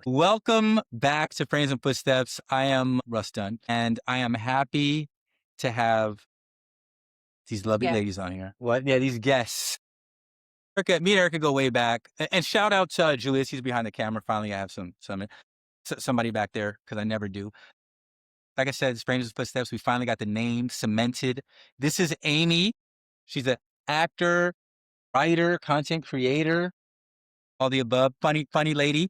Welcome back to Frames and Footsteps. I am Russ Dun, and I am happy to have these lovely ladies on here. What? Yeah, these guests. Me and Ericka go way back. And shout out to Julius. He's behind the camera. Finally, I have somebody back there because I never do. Like I said, it's Frames and Footsteps. We finally got the name cemented. This is Ammy. She's an actor, writer, content creator, all the above. Funny lady.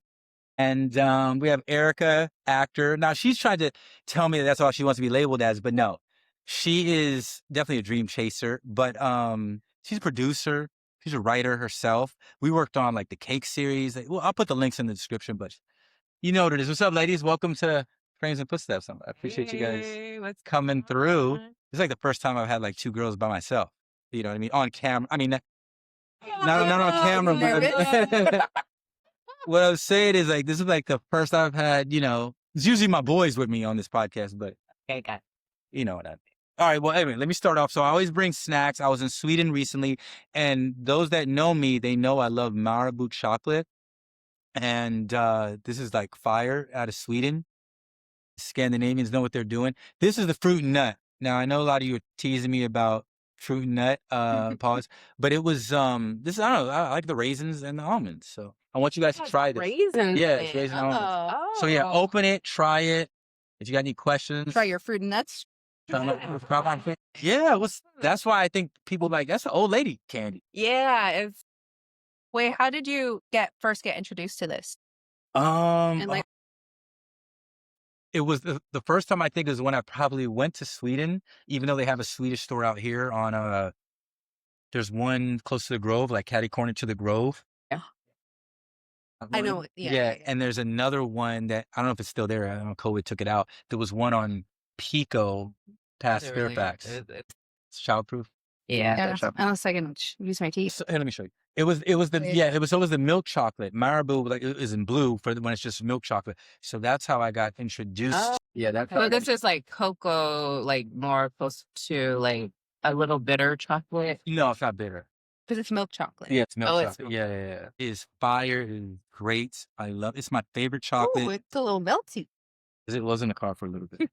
And we have Ericka, actor. Now, she's trying to tell me that's all she wants to be labeled as, but no. She is definitely a dream chaser, but she's a producer. She's a writer herself. We worked on like the Cake series. Well, I'll put the links in the description, but you know what it is. What's up, ladies? Welcome to Frames and Footsteps. I appreciate you guys coming through. It's like the first time I've had like two girls by myself. You know what I mean? On camera. I mean, not on camera, but what I was saying is like, this is like the first I've had, it's usually my boys with me on this podcast, but you know what I mean. All right. Well, anyway, let me start off. So I always bring snacks. I was in Sweden recently, and those that know me, they know I love Marabou chocolate. And this is like fire out of Sweden. Scandinavians know what they're doing. This is the fruit and nut. Now, I know a lot of you are teasing me about fruit and nut, pause, but it was, I don't know, I like the raisins and the almonds. So I want you guys to try this. Raisins? Yeah, it's raisin almonds. So yeah, open it, try it. If you got any questions. Try your fruit and nuts. Yeah, that's why I think people like, that's an old lady candy. Yeah. Wait, how did you first get introduced to this? And like, it was the first time I think is when I probably went to Sweden, even though they have a Swedish store out here on there's one close to the Grove, like catty corner to the Grove. Yeah. I know. Yeah. And there's another one that I don't know if it's still there. I don't know. COVID took it out. There was one on Pico past Fairfax. It's childproof. Yeah. Unless I can use my teeth. So, let me show you. It was the milk chocolate. Marabou, like, it is in blue for when it's just milk chocolate. So that's how I got introduced. Oh. Yeah, that's So this is like cocoa, like more close to like a little bitter chocolate. No, it's not bitter. Because it's milk chocolate. Yeah, it's milk chocolate. Yeah. It's fire. It's great. I love it. It's my favorite chocolate. Ooh, it's a little melty. Because it was in the car for a little bit.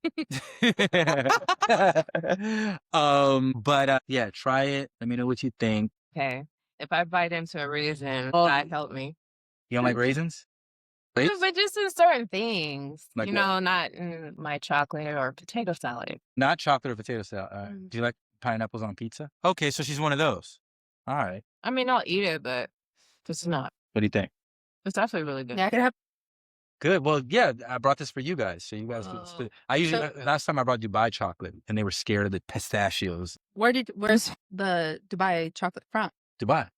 But yeah, try it. Let me know what you think. Okay. If I bite into a raisin, that help me. You don't like raisins? But just in certain things, Like not in my chocolate or potato salad. Not chocolate or potato salad. Do you like pineapples on pizza? Okay, so she's one of those. All right. I mean, I'll eat it, but it's not. What do you think? It's actually really good. Yeah, Good. Well, yeah, I brought this for you guys. So you guys last time I brought Dubai chocolate and they were scared of the pistachios. Where's the Dubai chocolate from? Dubai.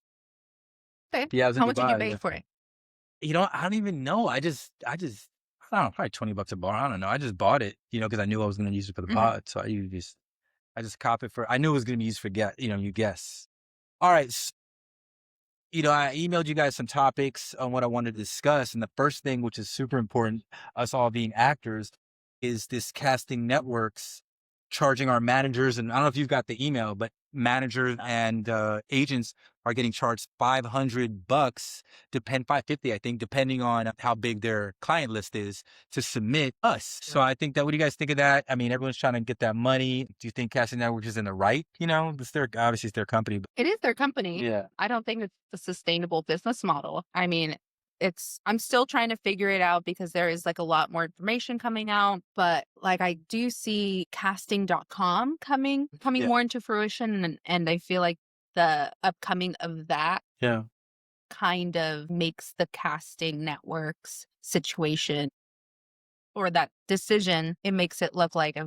Okay. Yeah, I was in How much Dubai, did you pay for it? I don't even know. I don't know, probably $20 a bar. I don't know. I just bought it, because I knew I was going to use it for the pod. So I just cop it I knew it was going to be used for you guess. All right. So, I emailed you guys some topics on what I wanted to discuss. And the first thing, which is super important, us all being actors, is this casting networks charging our managers. And I don't know if you've got the email, but managers and agents are getting charged $500, $550, I think, depending on how big their client list is to submit us. So I think what do you guys think of that? I mean, everyone's trying to get that money. Do you think Casting Network is in the right? Obviously it's their company. But it is their company. Yeah. I don't think it's a sustainable business model. I mean, I'm still trying to figure it out because there is like a lot more information coming out, but like I do see casting.com coming more into fruition. And I feel like the upcoming of that kind of makes the casting networks situation or that decision, it makes it look like I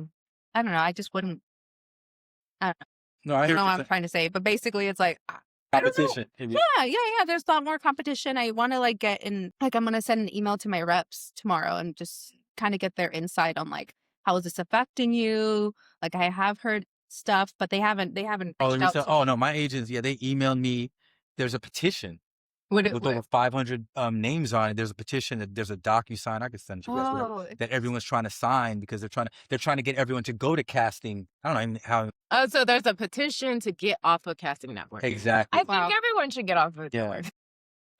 don't know. I just wouldn't, I don't know. No, I don't know what I'm trying to say, but basically it's like, competition. Yeah. There's a lot more competition. I want to get in, I'm going to send an email to my reps tomorrow and just kind of get their insight on how is this affecting you? Like I have heard stuff, but they haven't reached out. No, my agents, they emailed me. There's a petition with over 500 names on it. There's a petition there's a DocuSign I could send you guys that everyone's trying to sign because they're trying to get everyone to go to casting. I don't know how. Oh, so there's a petition to get off of Casting Network. Exactly. I think everyone should get off of it. Yeah.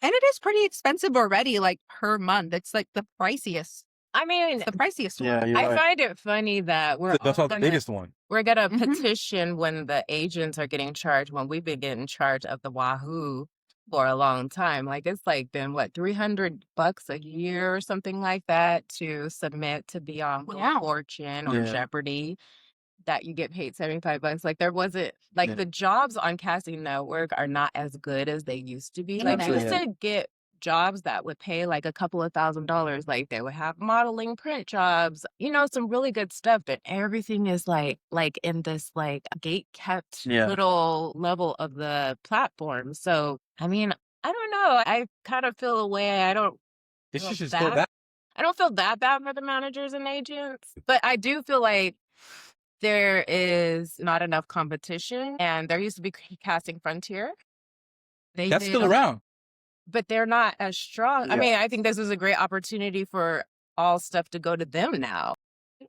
And it is pretty expensive already, like per month. It's like the priciest. I mean, It's the priciest Yeah, one. you're I right. find it funny that That's all the biggest one. we're gonna Mhm. petition when the agents are getting charged, when we've been getting charged of the Wahoo for a long time. Like it's like been what, $300 a year or something like that to submit to be on Wheel of Yeah. Fortune or Yeah. Jeopardy, that you get paid $75. Like there wasn't like Yeah. the jobs on Casting Network are not as good as they used to be. Like I Absolutely, used to get jobs that would pay like a couple of $1,000s. Like they would have modeling, print jobs, you know, some really good stuff. But everything is like in this like gate kept Yeah. little level of the platform. So I mean, I don't know. I kind of feel a way. I don't It feel should just go bad. back. I don't feel that bad for the managers and agents, but I do feel like there is not enough competition. And there used to be Casting Frontier. They That's did still around. but they're not as strong. I Yeah. mean, I think this is a great opportunity for all stuff to go to them now.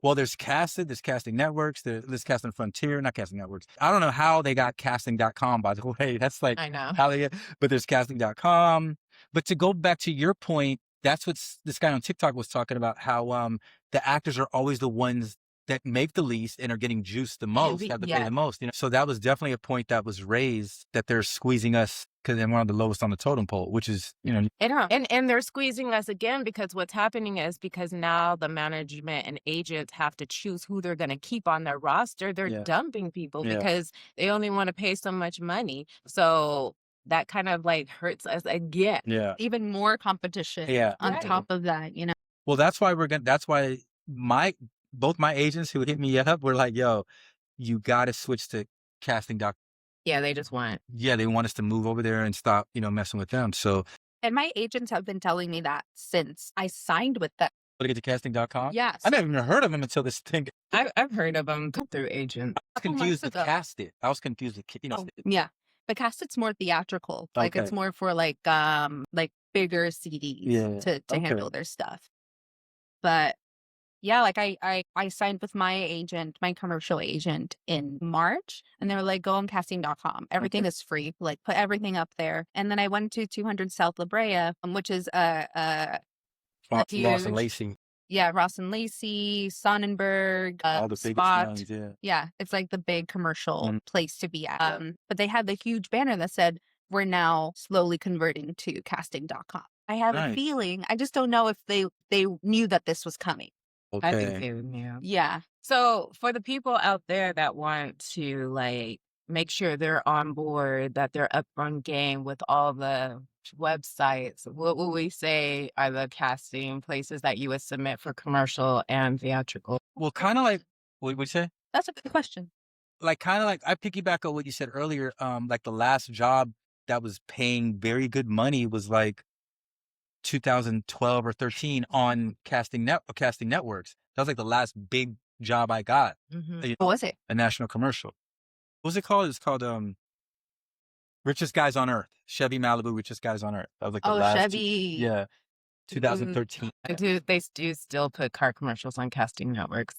Well, there's Casting Networks, there's Casting Frontier, not Casting Networks. I don't know how they got casting.com, by the way. That's like I know. how they get, but there's casting.com. But to go back to your point, that's what this guy on TikTok was talking about, how the actors are always the ones that make the least and are getting juiced the most, have to pay the most. You know, so that was definitely a point that was raised, that they're squeezing us because they're one of the lowest on the totem pole, which is, you know. And they're squeezing us again because what's happening is because now the management and agents have to choose who they're going to keep on their roster. They're dumping people because they only want to pay so much money. So that kind of like hurts us again. Yeah. Even more competition on top of that, you know. Well, that's why both my agents who hit me up were like, yo, you got to switch to casting.com. Yeah, they just want. Yeah, they want us to move over there and stop, you know, messing with them. So. And my agents have been telling me that since I signed with them. To get to casting.com? Yes. I never even heard of them until this thing. I've heard of them through agents. I was confused with Cast It. I was confused with, you know. Oh, yeah. But Cast It's more theatrical. Like it's more for like bigger CDs to handle their stuff. But yeah, like I signed with my agent, my commercial agent in March, and they were like, go on casting.com. Everything is free. Like put everything up there. And then I went to 200 South La Brea, which is a huge, Ross and Lacey. Yeah, Ross and Lacey, Sonnenberg, all the biggest Spot. names, Yeah, it's like the big commercial place to be at. But they had the huge banner that said, we're now slowly converting to casting.com. I have a feeling, I just don't know if they knew that this was coming. Okay. I think they knew. Yeah. So for the people out there that want to like make sure they're on board, that they're up on game with all the websites, what would we say are the casting places that you would submit for commercial and theatrical? Well, kind of like, what would you say? That's a good question. Like, kind of like, I piggyback on what you said earlier. Like the last job that was paying very good money was like 2012 or 13 on casting networks. That was like the last big job I got. What was it? A national commercial. What was it called? It's called Richest Guys on Earth. Chevy Malibu, Richest Guys on Earth. That was like the last. Chevy. 2013. They do still put car commercials on casting networks.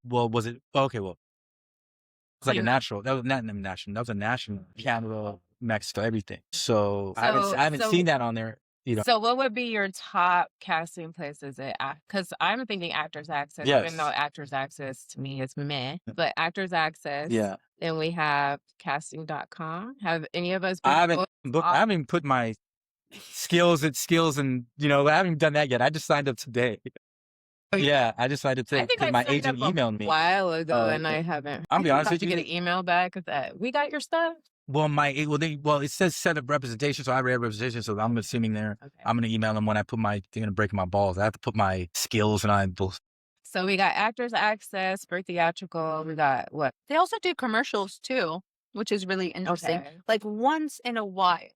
Well, was it? Okay, well, it's like a natural. That was not a national. That was a national. Canada, Mexico, everything. So I haven't seen that on there. You know. So what would be your top casting places? Because I'm thinking Actors Access, even though Actors Access to me is meh, but Actors Access. Yeah. Then we have casting.com. Have any of us been I haven't put my skills and, you know, I haven't done that yet. I just signed up today. Yeah, I just signed up today because my agent emailed me a while ago and I haven't. I'll be honest with you. Did you get an email back that we got your stuff? Well, it says set up representation, so I read representation, so I'm assuming I'm going to email them when I put they're going to break my balls. I have to put my skills and So we got Actors Access for theatrical. We got what? They also do commercials too, which is really interesting. Like once in a while.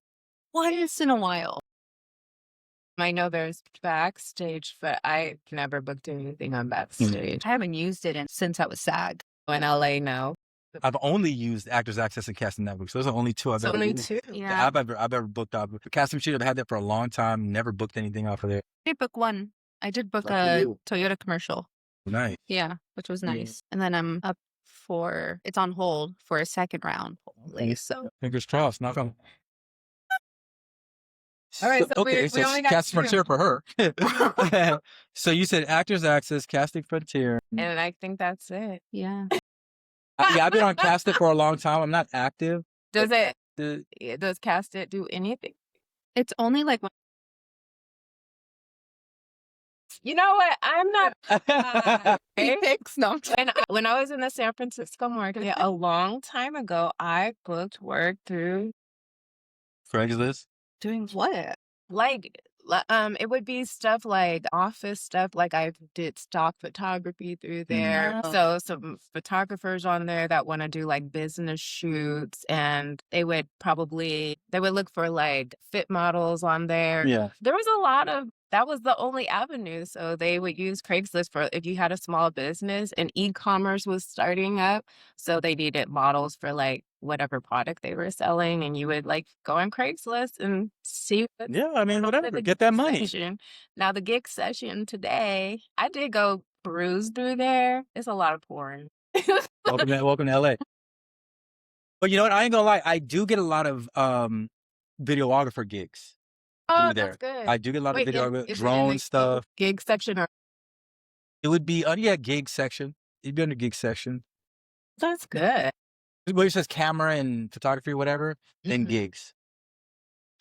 I know there's Backstage, but I've never booked anything on Backstage. I haven't used it since I was SAG. In LA, no. I've only used Actors Access and Casting Networks. Those are only two I've ever used. Yeah. I've ever booked off. Casting Sheet, I've had that for a long time. Never booked anything off of there. I did book one. I did book a Toyota commercial. Nice. Yeah, which was nice. And then I'm up it's on hold for a second round. So fingers crossed. Knock on. All right, so okay, we so only got Casting Frontier for her. So you said Actors Access, Casting Frontier. And I think that's it. Yeah. Yeah, I've been on Cast It for a long time. I'm not active. Does Cast It do anything? It's only like You know what? I'm not. picks. No. When I was in the San Francisco market a long time ago, I booked work through Craigslist. Doing what? like it would be stuff like office stuff. Like I did stock photography through there. Oh. So some photographers on there that want to do like business shoots, and they would look for like fit models on there. Yeah. There was a lot of that was the only avenue. So they would use Craigslist for if you had a small business, and e-commerce was starting up. So they needed models for like whatever product they were selling, and you would like go on Craigslist and see what Yeah, I mean, whatever. Get that money. Now the gig session today, I did go peruse through there. It's a lot of porn. Welcome to LA. But you know what? I ain't gonna lie. I do get a lot of videographer gigs. Oh, through there. that's good. I do get a lot of videographer, is it in drone the stuff. gig section or It would be gig section. It'd be under gig section. that's good. Where it says camera and photography or whatever, then gigs.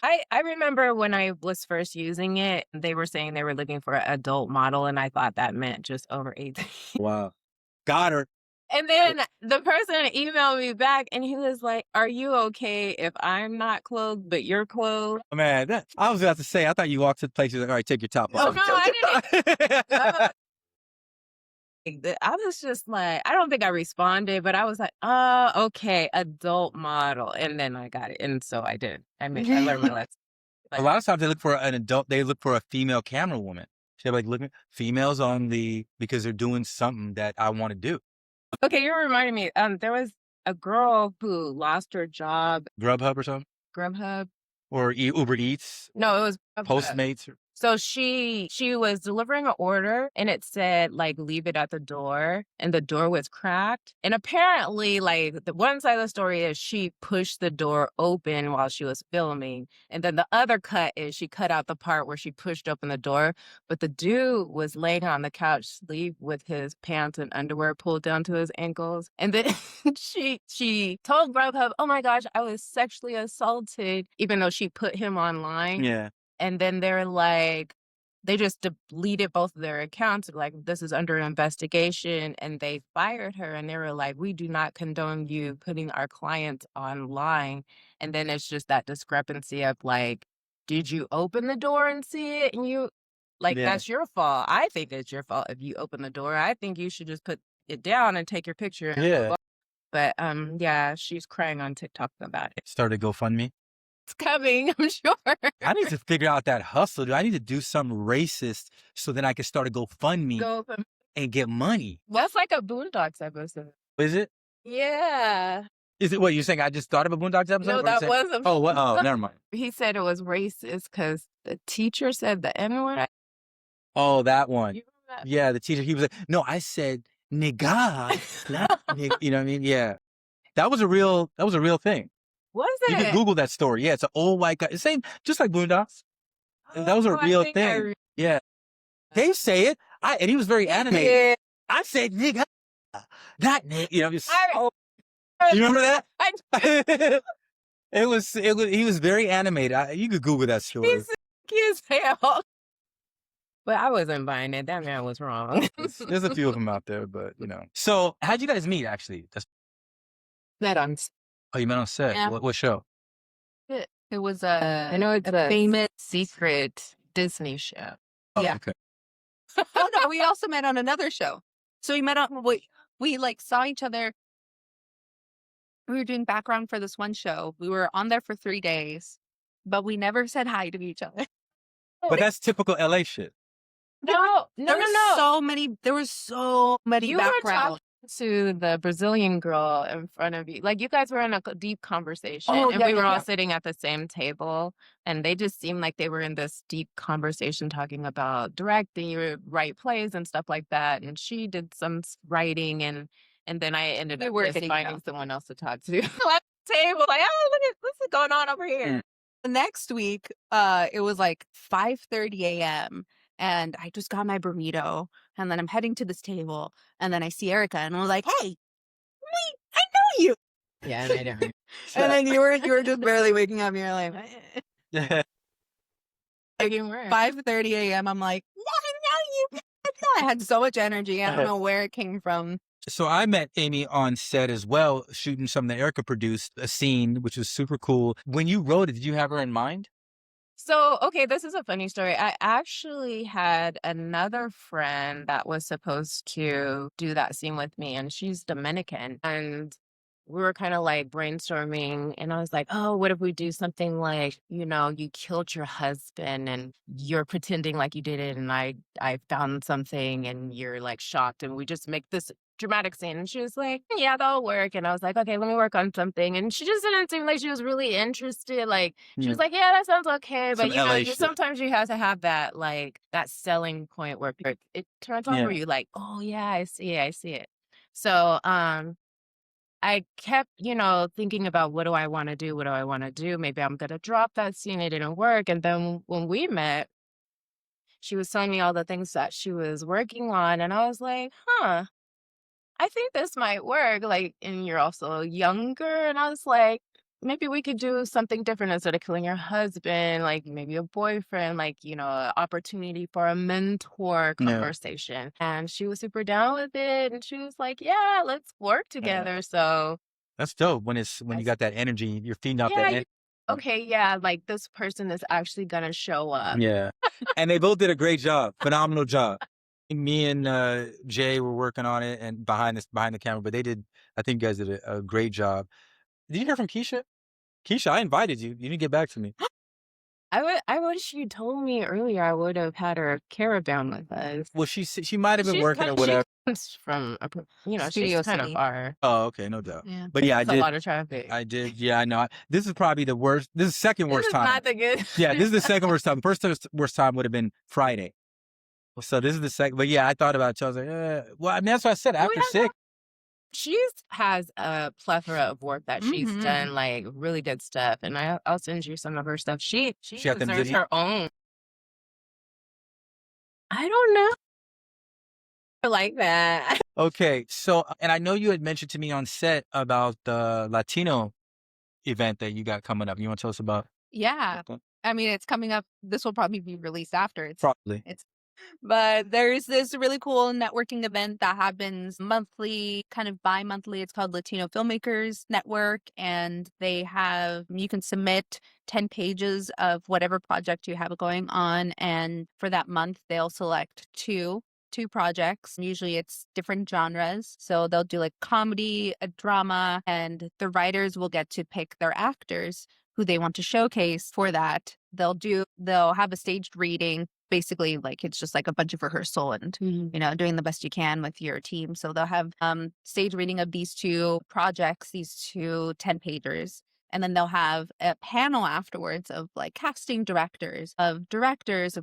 I remember when I was first using it, they were saying they were looking for an adult model, and I thought that meant just over 18. Wow. Got her. And then the person emailed me back, and he was like, "Are you okay if I'm not clothed, but you're clothed?" Oh, man, I was about to say, I thought you walked to the place, you're like, all right, take your top Oh, off. no, I didn't. I was just like, I don't think I responded, but I was like, oh, okay, adult model. And then I got it. And so I did. I learned my lesson. A lot of times they look for an adult, they look for a female camera woman. They're like looking females because they're doing something that I want to do. Okay, you're reminding me. There was a girl who lost her job. Grubhub or something? Grubhub? Or Uber Eats? No, it was Postmates? So she was delivering an order, and it said like leave it at the door, and the door was cracked. And apparently, like the one side of the story is she pushed the door open while she was filming, and then the other cut is she cut out the part where she pushed open the door. But the dude was laying on the couch asleep with his pants and underwear pulled down to his ankles, and then she told Grubhub, "Oh my gosh, I was sexually assaulted," even though she put him online. Yeah. And then they're like, they just deleted both of their accounts. Like, this is under investigation. And they fired her. And they were like, we do not condone you putting our clients online. And then it's just that discrepancy of like, did you open the door and see it? And you, like, that's your fault. I think it's your fault if you open the door. I think you should just put it down and take your picture. Yeah. But yeah, she's crying on TikTok about it. Started GoFundMe. It's coming, I'm sure. I need to figure out that hustle, dude. I need to do something racist so then I can start a GoFundMe and get money. That's like a Boondocks episode. Is it? Yeah. Is it what you're saying? I just thought of a Boondocks episode? No, that wasn't. Oh, what? Oh, never mind. He said it was racist because the teacher said the N-word. Oh, that one. You remember that? Yeah, the teacher, he was like, no, I said nigga. You know what I mean? Yeah. That was a real thing. Was it? You can Google that story. Yeah, it's an old white guy. Same, just like Boondocks. That was a real thing. Yeah. They say it. And he was very animated. Yeah. I said nigga. That nigga. You know, you remember that? He was very animated. You could Google that story. He's sick as hell. But I wasn't buying it. That man was wrong. There's a few of them out there, but you know. So how'd you guys meet actually? Met on. Oh, you met on set. Yeah. What show? It was I know it's a famous secret Disney show. Oh, Yeah. okay. Oh no, we also met on another show. So we met on we like saw each other. We were doing background for this one show. We were on there for 3 days, but we never said hi to each other. But that's typical LA shit. No. There were so many You were background. To the Brazilian girl in front of you. Like you guys were in a deep conversation, Oh, and yeah, we were yeah, all yeah. sitting at the same table, and they just seemed like they were in this deep conversation talking about directing, you write plays and stuff like that. And she did some writing, and then I ended We up were just hitting finding out. someone else to talk to at the table. Like, oh, look at what's going on over here. The next week, it was like 5:30 a.m. and I just got my burrito and then I'm heading to this table and then I see Ericka and I was like, hey, wait, I know you. Yeah, I know. And then you were just barely waking up. You're like, Making work. 5:30 a.m. I'm like, yeah, I know you. I had so much energy. I don't know where it came from. So I met Ammy on set as well, shooting something that Ericka produced, a scene, which was super cool. When you wrote it, did you have her in mind? So, okay, this is a funny story. I actually had another friend that was supposed to do that scene with me, and she's Dominican. And we were kind of like brainstorming, and I was like, oh, what if we do something like, you killed your husband and you're pretending like you did it, and I found something and you're like shocked, and we just make this dramatic scene. And she was like, yeah, that'll work. And I was like, okay, let me work on something. And she just didn't seem like she was really interested. Like, she was like, yeah, that sounds okay. But sometimes you have to have that, like, that selling point where it turns on where you're like, oh yeah, I see it. So, I kept, thinking about what do I want to do? What do I want to do? Maybe I'm going to drop that scene. It didn't work. And then when we met, she was telling me all the things that she was working on. And I was like, I think this might work. Like, and you're also younger. And I was like, maybe we could do something different instead of killing your husband, like maybe a boyfriend, like, an opportunity for a mentor conversation. And she was super down with it. And she was like, yeah, let's work together. So that's dope. When you got that energy, you're feeding off that energy. Okay, yeah, like this person is actually gonna show up. Yeah. And they both did a great job. Phenomenal job. Me and Jay were working on it and behind the camera, but I think you guys did a great job. Did you hear from Keisha? Keisha, I invited you. You didn't get back to me. I wish you told me earlier. I would have had her caravan with us. Well, she might have been working or whatever. From Studio she's kind of City. far. Oh, okay, no doubt. Yeah. But yeah, It's a lot of traffic. I did. Yeah, I know. This is probably the worst. This is the second worst time. Not the good. Yeah, this is the second worst time. First worst time would have been Friday. So this is the second. But yeah, I thought about it. So I was like, well, I mean, that's what I said after 6. She has a plethora of work that she's done, like really good stuff. And I'll send you some of her stuff. She deserves her own. I don't know. Like that. Okay, so, and I know you had mentioned to me on set about the Latino event that you got coming up. You want to tell us about? Yeah. I mean, it's coming up. This will probably be released after. But there's this really cool networking event that happens monthly, kind of bi-monthly. It's called Latino Filmmakers Network, and you can submit 10 pages of whatever project you have going on, and for that month, they'll select two projects. Usually it's different genres. So they'll do like comedy, a drama, and the writers will get to pick their actors who they want to showcase for that. They'll have a staged reading. Basically, like it's just like a bunch of rehearsal and doing the best you can with your team. So they'll have stage reading of these two projects, these two 10-pagers. And then they'll have a panel afterwards of like casting directors, of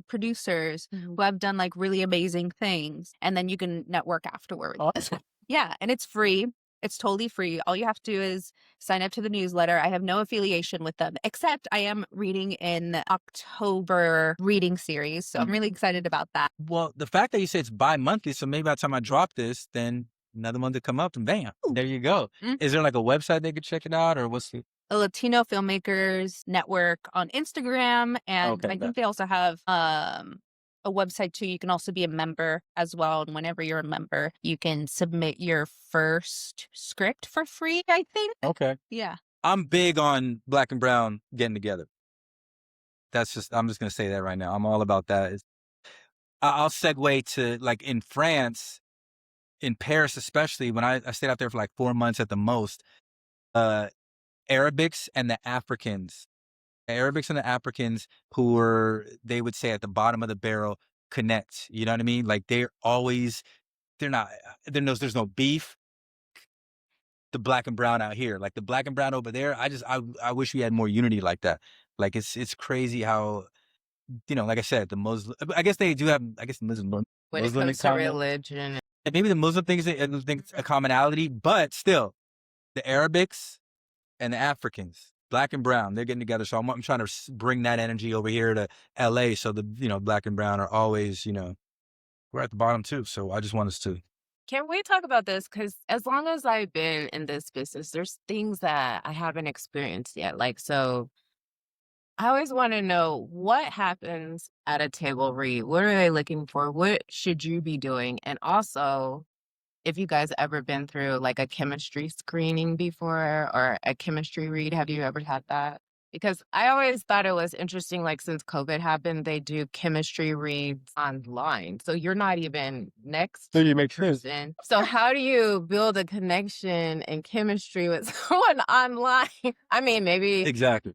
producers who have done like really amazing things. And then you can network afterwards. Awesome. Yeah. And it's free. It's totally free. All you have to do is sign up to the newsletter. I have no affiliation with them, except I am reading in October reading series. So I'm really excited about that. Well, the fact that you say it's bi-monthly, so maybe by the time I drop this, then another month to come up and bam, there you go. Is there like a website they could check it out, or what's the... The Latino Filmmakers Network on Instagram. And I think they also have a website too. You can also be a member as well. And whenever you're a member, you can submit your first script for free, I think. Okay. Yeah. I'm big on Black and Brown getting together. I'm just going to say that right now. I'm all about that. I'll segue to like in France, in Paris especially, when I stayed out there for like 4 months at the most, Arabics and the Africans. Arabics and the Africans who were, they would say, at the bottom of the barrel, connect. You know what I mean? Like there's no beef. The Black and Brown out here, like the Black and Brown over there. I wish we had more unity like that. Like it's crazy how, like I said, the Muslim, I guess they do have, Muslim when it comes to religion. And maybe the Muslim things, I think it's a commonality, but still the Arabics and the Africans, Black and brown, they're getting together. So I'm trying to bring that energy over here to LA. So the, black and brown are always, we're at the bottom too. So I just want us to. Can we talk about this? Because as long as I've been in this business, there's things that I haven't experienced yet. Like, so I always want to know what happens at a table read. What are they looking for? What should you be doing? And also, if you guys ever been through like a chemistry screening before or a chemistry read, have you ever had that? Because I always thought it was interesting, like since COVID happened, they do chemistry reads online. So you're not even next So you make sense. person. So how do you build a connection and chemistry with someone online? I mean, maybe. Exactly.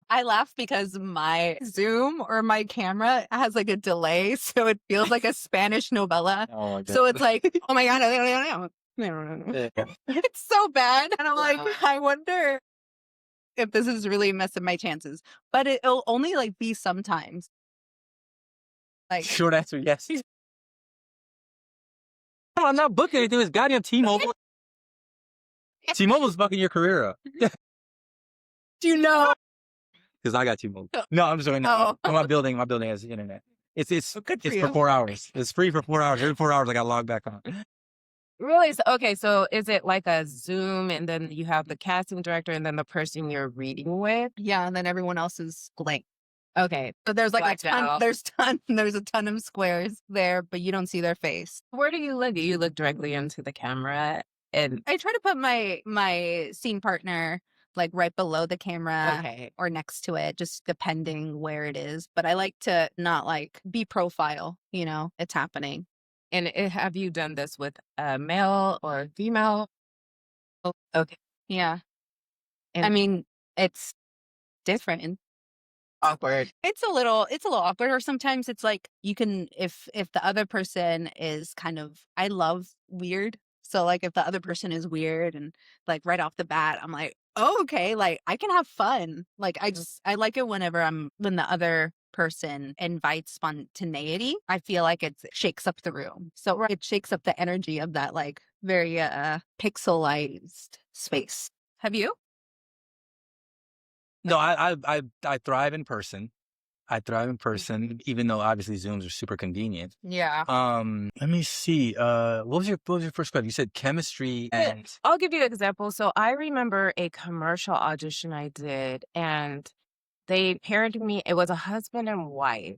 I laugh because my Zoom or my camera has like a delay, so it feels like a Spanish novella. Oh, so it's like, oh my God, it's so bad. And I'm like, I wonder if this is really messing my chances. But it'll only like be sometimes. Like, short answer, yes. No, I'm not booking anything. It's goddamn T-Mobile. T-Mobile's fucking your career up. do you know? Because I got T-Mobile. No, I'm just saying. No, my building has internet. It's good for it's you. for 4 hours. It's free for 4 hours. Every 4 hours, I got logged back on. Really? So, okay, so is it like a Zoom and then you have the casting director and then the person you're reading with? Yeah, and then everyone else is blank. Okay. So there's like Blacked a ton, out. there's a ton of squares there, but you don't see their face. Where do you look? Do you look directly into the camera? And I try to put my scene partner like right below the camera okay. or next to it, just depending where it is. But I like to not like be profile, it's happening. And have you done this with a male or a female? Oh, Okay. yeah. And I mean, it's different. awkward. It's a little awkward, or sometimes it's like you can, if the other person is kind of, I love weird. So like if the other person is weird and like right off the bat, I'm like, oh, okay, like I can have fun. Like I like it when the other person invites spontaneity. I feel like it shakes up the room. So it shakes up the energy of that like very pixelized space. Have you? No, I thrive in person. I thrive in person, even though obviously Zooms are super convenient. Yeah. Let me see. What was your first question? You said chemistry and I'll give you an example. So I remember a commercial audition I did, and they paired me. It was a husband and wife.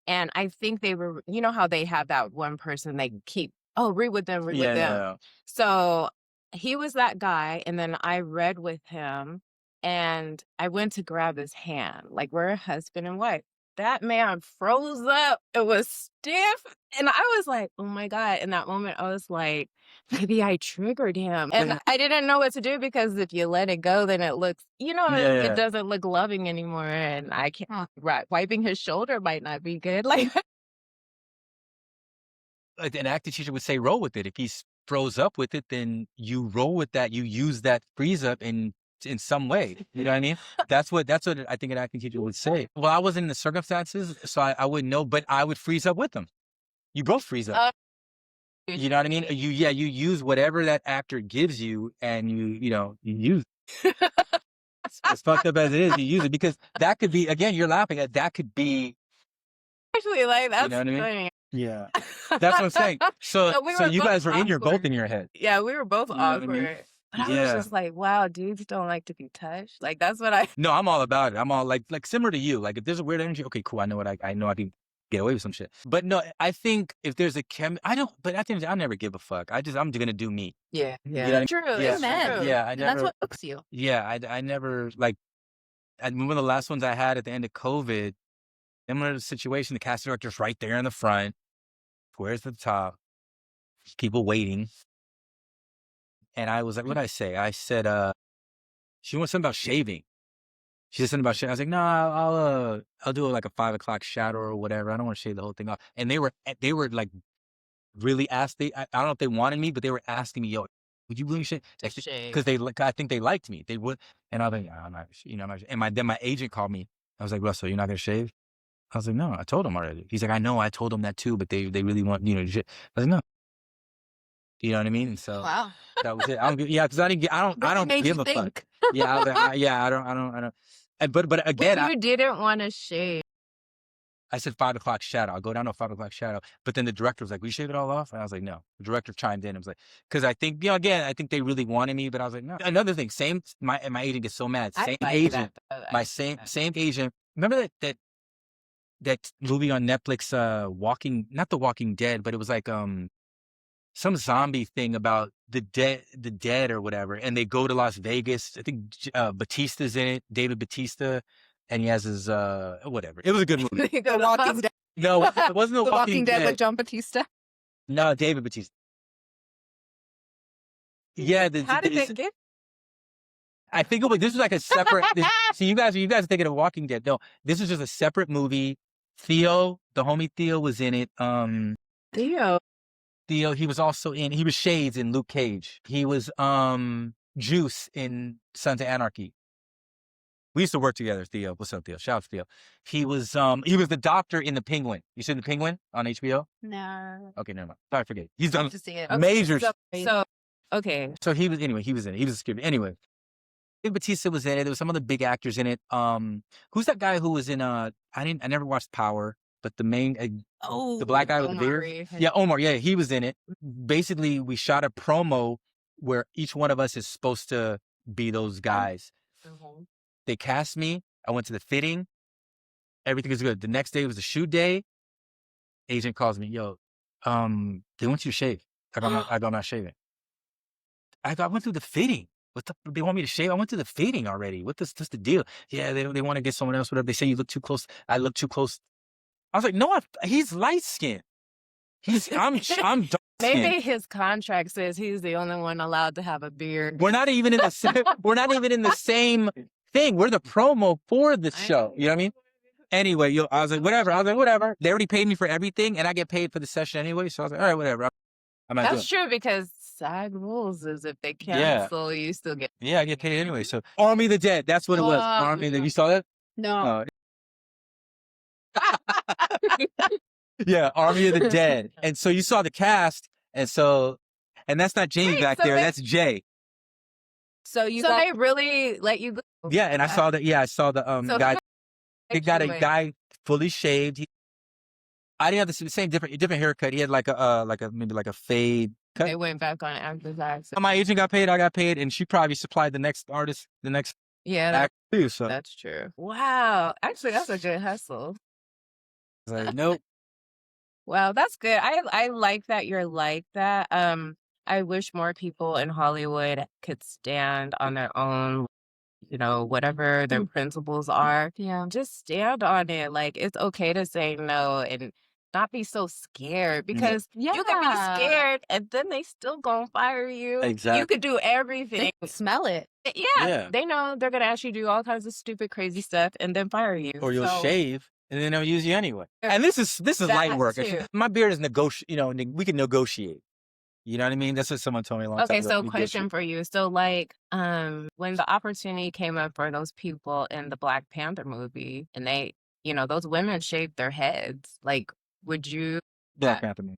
And I think they were, you know how they have that one person they keep, read with them, read with them. Yeah. So he was that guy. And then I read with him and I went to grab his hand. Like we're a husband and wife. That man froze up. It was stiff. And I was like, oh my God. In that moment, I was like, maybe I triggered him. And I didn't know what to do because if you let it go, then it looks, it doesn't look loving anymore. And I can't, wiping his shoulder might not be good. Like an acting teacher would say, roll with it. If he froze up with it, then you roll with that. You use that freeze up in some way. You know what I mean? That's what I think an acting teacher would say. Well, I wasn't in the circumstances, so I wouldn't know, but I would freeze up with them. You both freeze up. You know what I mean? You use whatever that actor gives you and you use it. As fucked up as it is, you use it because that could be, again, you're laughing at, that could be. Actually, like, that's you know what I mean? funny. Yeah. That's what I'm saying. So you guys were awkward. both in your head. Yeah, we were both You know what I awkward. mean? But I was just like, wow, dudes don't like to be touched. Like, that's what I. No, I'm all about it. I'm all like similar to you. Like, if there's a weird energy, okay, cool. I know I can get away with some shit. But no, I think if there's a but at the end, I never give a fuck. I'm gonna do me. Yeah. You know what I mean? True. Yeah. It's Amen. true. Yeah, I And never. that's what hooks you. Yeah, I never like. One of the last ones I had at the end of COVID. Similar to the situation, the casting director's right there in the front. Where's the top? People waiting. And I was like, what did I say? I said, she wants something about shaving. She said something about shaving. I was like, no, I'll do like a 5 o'clock shadow or whatever. I don't want to shave the whole thing off. And they were like really I don't know if they wanted me, but they were asking me, yo, would you really shave? Because I think they liked me. They would. And I was like, I'm not, I'm not. And then my agent called me. I was like, Russell, you're not going to shave? I was like, no, I told him already. He's like, I know, I told him that too, but they really want, shit. I was like, no. You know what I mean? And so Wow. that was it. I don't give, yeah, because I don't give a fuck. Yeah, I was like, I don't. And, but again, you didn't want to shave. I said 5 o'clock shadow. I'll go down to 5 o'clock shadow. But then the director was like, "We shave it all off?" And I was like, "No." The director chimed in. I was like, because I think, again, I think they really wanted me, but I was like, no. Another thing, my agent gets so mad. Same agent, same agent. Remember that movie on Netflix, not The Walking Dead, but it was like some zombie thing about the dead or whatever, and they go to Las Vegas. I think Batista's in it, David Batista, and he has his whatever. It was a good movie. The Walking Dead. No, it wasn't The Walking Dead with John Batista. No, David Batista. Yeah, how did it get? I think this was like a separate. See, you guys are thinking of Walking Dead. No, this is just a separate movie. Theo, the homie Theo, was in it. Theo, he was also he was Shades in Luke Cage. He was Juice in Sons of Anarchy. We used to work together, Theo. What's up, Theo? Shout out to Theo. He was the doctor in The Penguin. You seen The Penguin on HBO? No. Okay, never mind. Sorry, forget it. He's done to see it. major. Okay. So he was in it. He was a security. Anyway, David Batista was in it. There was some other big actors in it. Who's that guy who was in I never watched Power, but the main the black guy with the beard. Yeah, Omar. Yeah, he was in it. Basically, we shot a promo where each one of us is supposed to be those guys. They cast me. I went to the fitting. Everything was good. The next day was the shoot day. Agent calls me, "Yo, they want you to shave." I'm not shaving. I went through the fitting. They want me to shave? I went through the fitting already. What's the deal? Yeah, they want to get someone else. Whatever. They say you look too close. I look too close. I was like, no, he's light skinned. I'm dark. Maybe his contract says he's the only one allowed to have a beard. We're not even in the same. We're not even in the same thing. We're the promo for the show. You know what I mean? Anyway, I was like, whatever. They already paid me for everything, and I get paid for the session anyway. So I was like, all right, whatever. That's true because SAG rules is if they cancel, you still get. Yeah, I get paid anyway. So Army of the Dead, that's what it was. Army of the Dead. You saw that? No. Yeah, Army of the Dead. And so you saw the cast, and that's not Jamie back there. That's Jay. So they really let you go. Yeah, and I saw that. Yeah, I saw the guy. He got a guy fully shaved. I didn't have the same different haircut. He had maybe a fade cut. They went back on after that. So. My agent got paid. I got paid, and she probably supplied the next artist, the next act too. So that's true. Wow, actually, that's a good hustle. I was like, nope. Well, that's good. I like that you're like that. I wish more people in Hollywood could stand on their own, whatever their principles are. Yeah. Just stand on it. Like, it's okay to say no and not be so scared because you can be scared and then they still gonna fire you. Exactly. You could do everything. They smell it. Yeah. They know they're gonna ask you to do all kinds of stupid, crazy stuff and then fire you. Or you'll shave. And then they'll use you anyway. And this is light work. My beard is we can negotiate. You know what I mean? That's what someone told me a long time ago. Okay, so question for you. So when the opportunity came up for those people in the Black Panther movie and they, those women shaved their heads, like, would you? Black Panther movie.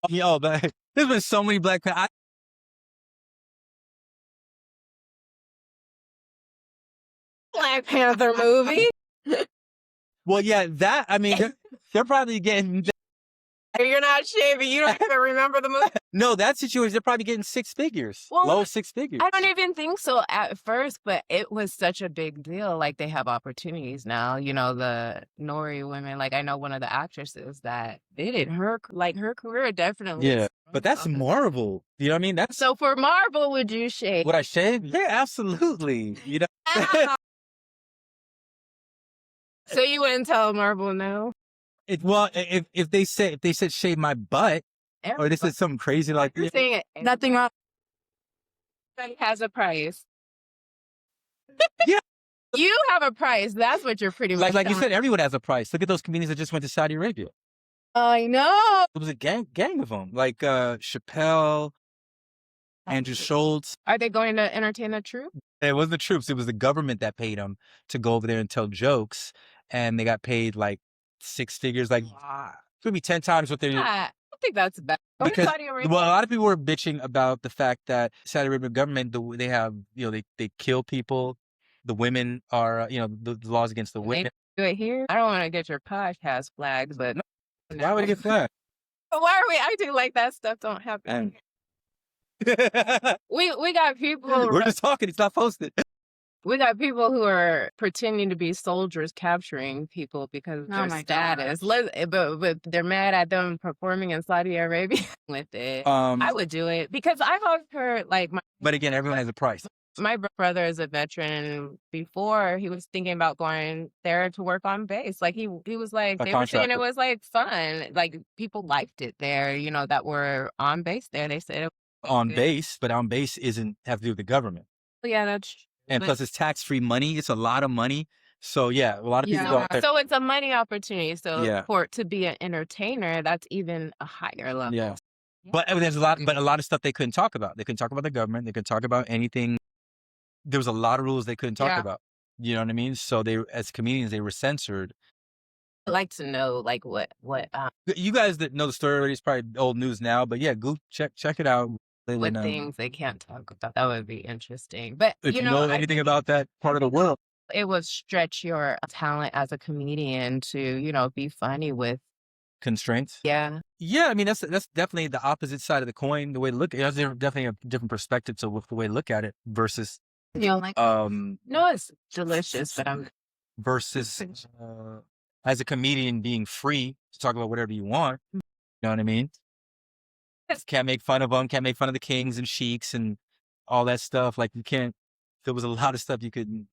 Yo, but there's been so many Black Panther. Black Panther movie? Well, yeah, they're probably getting. You're not shaving. You don't even remember the movie. No, that situation, they're probably getting 6 figures. Low 6 figures. I don't even think so at first, but it was such a big deal. Like, they have opportunities now. The Nori women. Like, I know one of the actresses that did it. Her career definitely. Yeah, but that's Marvel. You know what I mean? So for Marvel, would you shave? Would I shave? Yeah, absolutely. So you wouldn't tell Marvel no? If they said shave my butt, or they said something crazy like you're saying nothing wrong. It has a price. Yeah, you have a price. That's what you're pretty much. Like you said, everyone has a price. Look at those comedians that just went to Saudi Arabia. I know. It was a gang of them, like Chappelle, Andrew Schultz. Are they going to entertain the troops? It wasn't the troops. It was the government that paid them to go over there and tell jokes, and they got paid like 6 figures, like maybe 10 times what they. think that's bad. Because, Saudi Arabia. well, a lot of people were bitching about the fact that Saudi Arabian government, they have, they kill people. The women are, the laws against the women. They do it here. I don't want to get your podcast flagged, but Why would it get flagged? Why are we acting like that stuff don't happen? We got people. We're just talking. It's not posted. We got people who are pretending to be soldiers capturing people because of their status. But they're mad at them performing in Saudi Arabia with it. I would do it because I've always heard But again, everyone has a price. My brother is a veteran. Before he was thinking about going there to work on base. Like he was like, they were saying it was like fun. Like people liked it there, that were on base there. They said on base, but on base have to do with the government. Yeah, that's true. And plus it's tax-free money. It's a lot of money. So yeah, a lot of people go. So it's a money opportunity. So to be an entertainer, that's even a higher level. Yeah. But there's a lot of stuff they couldn't talk about. They couldn't talk about the government. They couldn't talk about anything. There was a lot of rules they couldn't talk about. You know what I mean? So they, as comedians, they were censored. I'd like to know what you guys that know the story already, it's probably old news now, but yeah, go check it out. What things they can't talk about. That would be interesting. But if you know anything about that part of the world, it would stretch your talent as a comedian to, be funny with constraints. Yeah. Yeah, I mean that's definitely the opposite side of the coin, the way to look at it. There's definitely a different perspective to the way to look at it versus no, it's delicious, but versus as a comedian being free to talk about whatever you want. You know what I mean? Can't make fun of them, can't make fun of the kings and sheiks and all that stuff. Like you can't, there was a lot of stuff you could,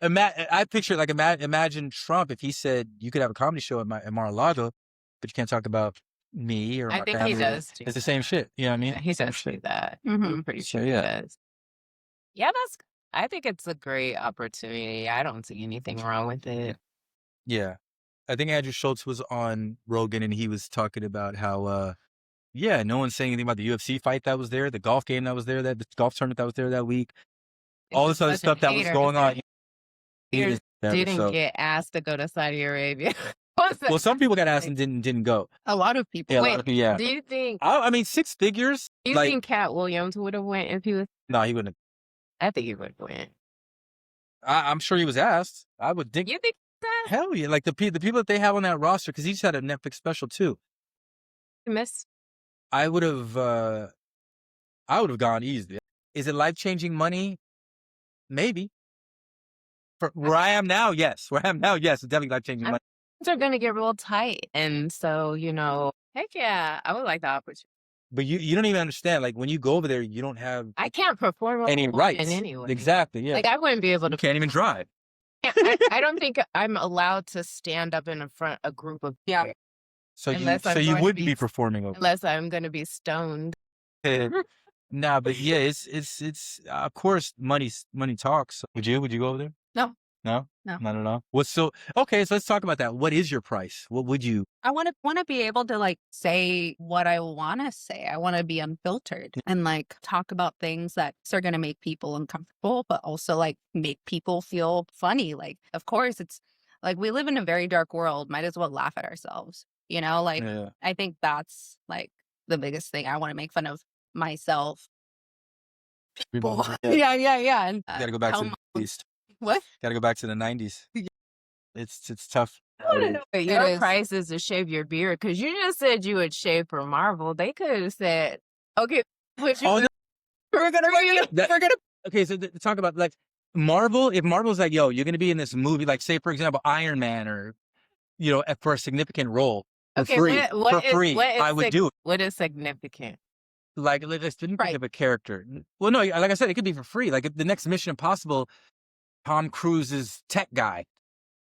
I picture like, imagine Trump if he said you could have a comedy show at Mar-a-Lago, but you can't talk about me or my family. I think he does too. It's the same shit. You know what I mean? He does do that. I'm pretty sure he does. Yeah, I think it's a great opportunity. I don't see anything wrong with it. Yeah. I think Andrew Schultz was on Rogan and he was talking about how, no one's saying anything about the UFC fight that was there, the golf game that was there, the golf tournament that was there that week, all this other stuff that was going on. Didn't get asked to go to Saudi Arabia. Well, some people got asked and didn't go. A lot of people. Yeah, a lot of people, do you think? I mean, 6 figures. Do you think Cat Williams would have went if he was? No, he wouldn't. I think he would have went. I'm sure he was asked. I would think. You think that? Hell yeah! Like the people that they have on that roster, because he just had a Netflix special too. Miss. I would have gone easy. Is it life-changing money? Maybe. For where I am now, yes. Where I am now, yes, it's definitely life-changing money. Things are going to get real tight. And so, heck yeah, I would like the opportunity. But you don't even understand. Like when you go over there, you don't have I can't perform any rights. in any way. Exactly, yeah. Like I wouldn't be able to. You can't even drive. I don't think I'm allowed to stand up in front of a group of people. So you wouldn't be performing over unless I'm going to be stoned. Nah, but yeah, it's of course money talks. Would you go over there? No, not at all. Okay, so let's talk about that. What is your price? What would you? I want to be able to say what I want to say. I want to be unfiltered and talk about things that are going to make people uncomfortable, but also make people feel funny. Of course, it's we live in a very dark world. Might as well laugh at ourselves. I think that's the biggest thing. I want to make fun of myself. Yeah. And you gotta go back to the 90s. What? Gotta go back to the 90s. It's tough. Your price is to shave your beard because you just said you would shave for Marvel. They could have said, "Okay, we're gonna." Okay, so talk about Marvel. If Marvel's yo, you're gonna be in this movie, say for example, Iron Man, or for a significant role for free. I would do it. What is significant? Let's think of a character. Well, no, like I said, it could be for free. If the next Mission Impossible, Tom Cruise's tech guy.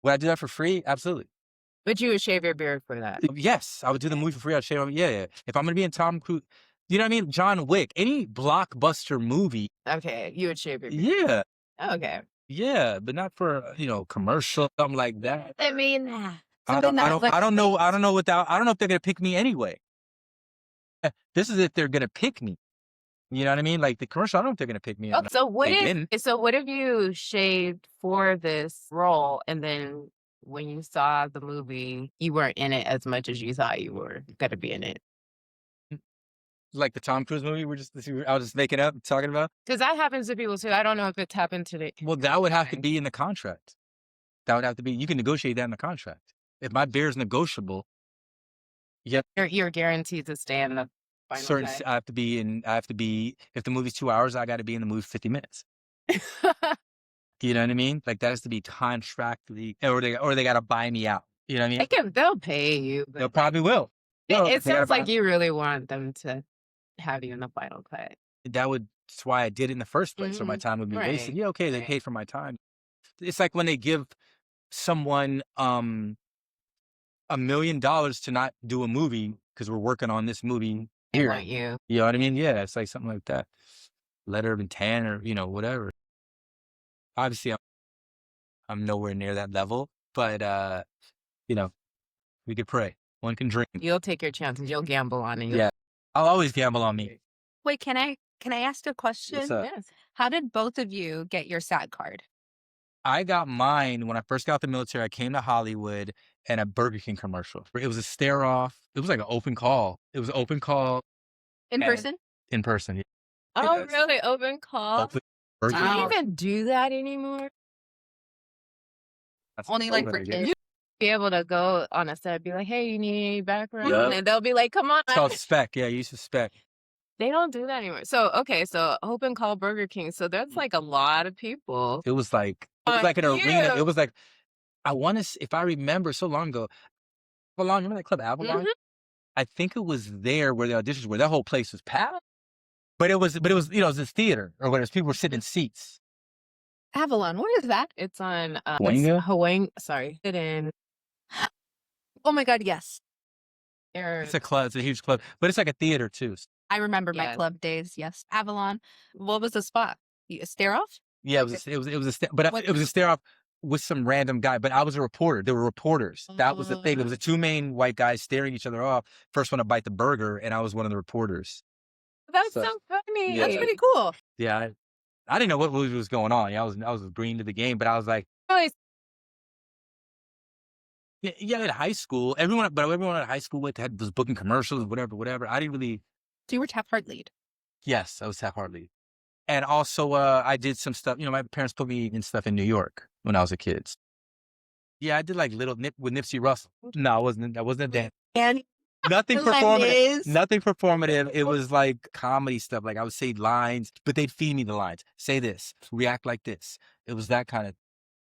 Would I do that for free? Absolutely. But you would shave your beard for that? Yes, I would do the movie for free. I'd shave my yeah. If I'm going to be in Tom Cruise, you know what I mean? John Wick, any blockbuster movie. Okay, you would shave your beard. Yeah. Okay. Yeah, but not for, commercial, something like that. I mean, I don't know if they're going to pick me anyway. This is if they're going to pick me. You know what I mean? The commercial, I don't know if they're going to pick me. Okay, so what if you shaved for this role and then when you saw the movie, you weren't in it as much as you thought you were going to be in it? Like the Tom Cruise movie I was just making up, talking about? Because that happens to people too. I don't know if it's happened to the... Well, that would have to be in the contract. That would have to be, you can negotiate that in the contract. If my beer is negotiable, yep. You're guaranteed to stay in the final Certain, cut. I have to be, if the movie's 2 hours, I got to be in the movie 50 minutes. You know what I mean? Like that has to be contractually, or they got to buy me out. You know what I mean? They'll pay you. They probably will. It sounds like you really want them to have you in the final cut. That's why I did it in the first place. So my time would be wasted. Yeah, okay, they paid for my time. It's like when they give someone $1 million to not do a movie because we're working on this movie here. You know what I mean? Yeah, it's like something like that. Letter of intent or, whatever. Obviously, I'm nowhere near that level, but, we could pray. One can dream. You'll take your chances. You'll gamble on it. Yeah. I'll always gamble on me. Wait, can I ask a question? Yes. How did both of you get your SAG card? I got mine when I first got out the military. I came to Hollywood and a Burger King commercial. It was a stare off. It was like an open call. It was an open call. In person? In person. Yeah. Oh, really? Open call? Do you even do that anymore? That's only like for kids. Be able to go on a set and be like, hey, you need any background? Yep. And they'll be like, come on. It's called spec. Yeah, you suspect. They don't do that anymore. So, okay, so open call Burger King. So that's like a lot of people. It was like an arena. It was like, if I remember so long ago, Avalon, remember that club Avalon? I think it was there where the auditions were. That whole place was packed. But it was, it was a theater or whatever. People were sitting in seats. Avalon, where is that? It's on Hawaii. Sorry. Sit in. Oh my God, yes. It's a club. It's a huge club. But it's like a theater too. I remember my club days. Yes. Avalon. What was the spot? A stare off? Yeah, it was a stare off with some random guy. But I was a reporter. There were reporters. That was the thing. There was the two main white guys staring each other off. First one to bite the burger, and I was one of the reporters. That's so funny. Yeah. That's pretty cool. Yeah, I didn't know what was going on. I was green to the game, but I was like, yeah, in high school, everyone at high school was booking commercials, whatever. I didn't really. So you were tap heart lead? Yes, I was tap heart lead. And also, I did some stuff. My parents put me in stuff in New York when I was a kid. Yeah, I did like little with Nipsey Russell. No, I wasn't a dance. And nothing performative. Nothing performative. It was like comedy stuff. Like I would say lines, but they'd feed me the lines. Say this, react like this. It was that kind of.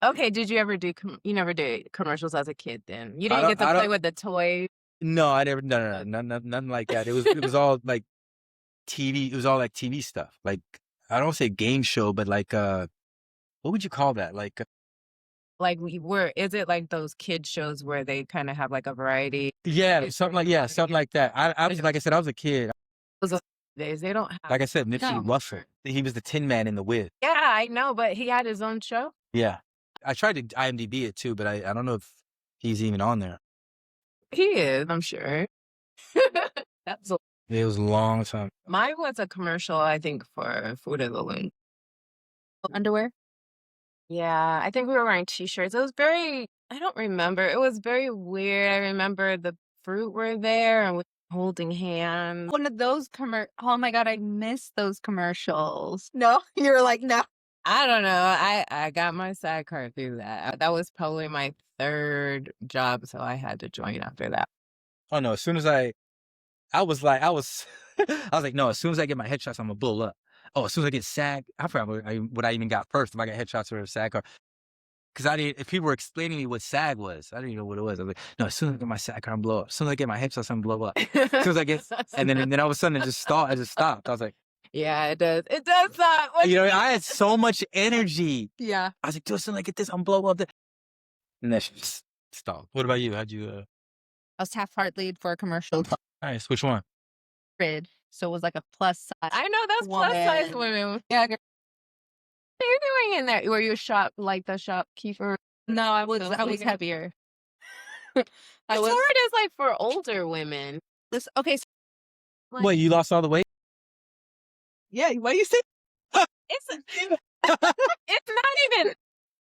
Okay, did you ever you never did commercials as a kid then? You didn't get to play with the toys? No, I never, no, nothing like that. It was all like TV. It was all like TV stuff. Like, I don't say game show, but like, what would you call that? Like is it like those kid shows where they kind of have like a variety? Yeah, something like that. I was, like I said, I was a kid. Days they don't have. Like I said, Nipsey Russell. He was the Tin Man in the Wiz. Yeah, I know, but he had his own show. Yeah. I tried to IMDb it too, but I don't know if he's even on there. He is, I'm sure. It was a long time. Mine was a commercial, I think, for Food of the Loon. Underwear? Yeah, I think we were wearing t-shirts. It was I don't remember. It was very weird. I remember the fruit were there and we were holding hands. One of those oh my God, I miss those commercials. No, you're like, no. I don't know. I got my SAG card through that. That was probably my third job, so I had to join after that. Oh no! As soon as I was like, no. As soon as I get my headshots, I'm gonna blow up. Oh, as soon as I get SAG, I forgot what I even got first. If I got headshots or a SAG card, because if people were explaining to me what SAG was, I didn't even know what it was. I was like, no. As soon as I get my SAG card, I'm blow up. As soon as I get my headshots, I'm blow up. As soon as I get, and then all of a sudden it just stopped. I just stopped. I was like. Yeah, it does. It does stop. I had so much energy. Yeah. I was like, dude, as soon as I get this, I'm blow up. And then she just stopped. What about you? How'd you? I was half heart lead for a commercial. Nice. Which one? Grid. So it was like a plus size. I know that's plus size women. Yeah. What are you doing in there? Were you the shopkeeper? No, I was heavier. Sword is like for older women. Okay. Wait, you lost all the weight? Yeah, what do you say? It's not even.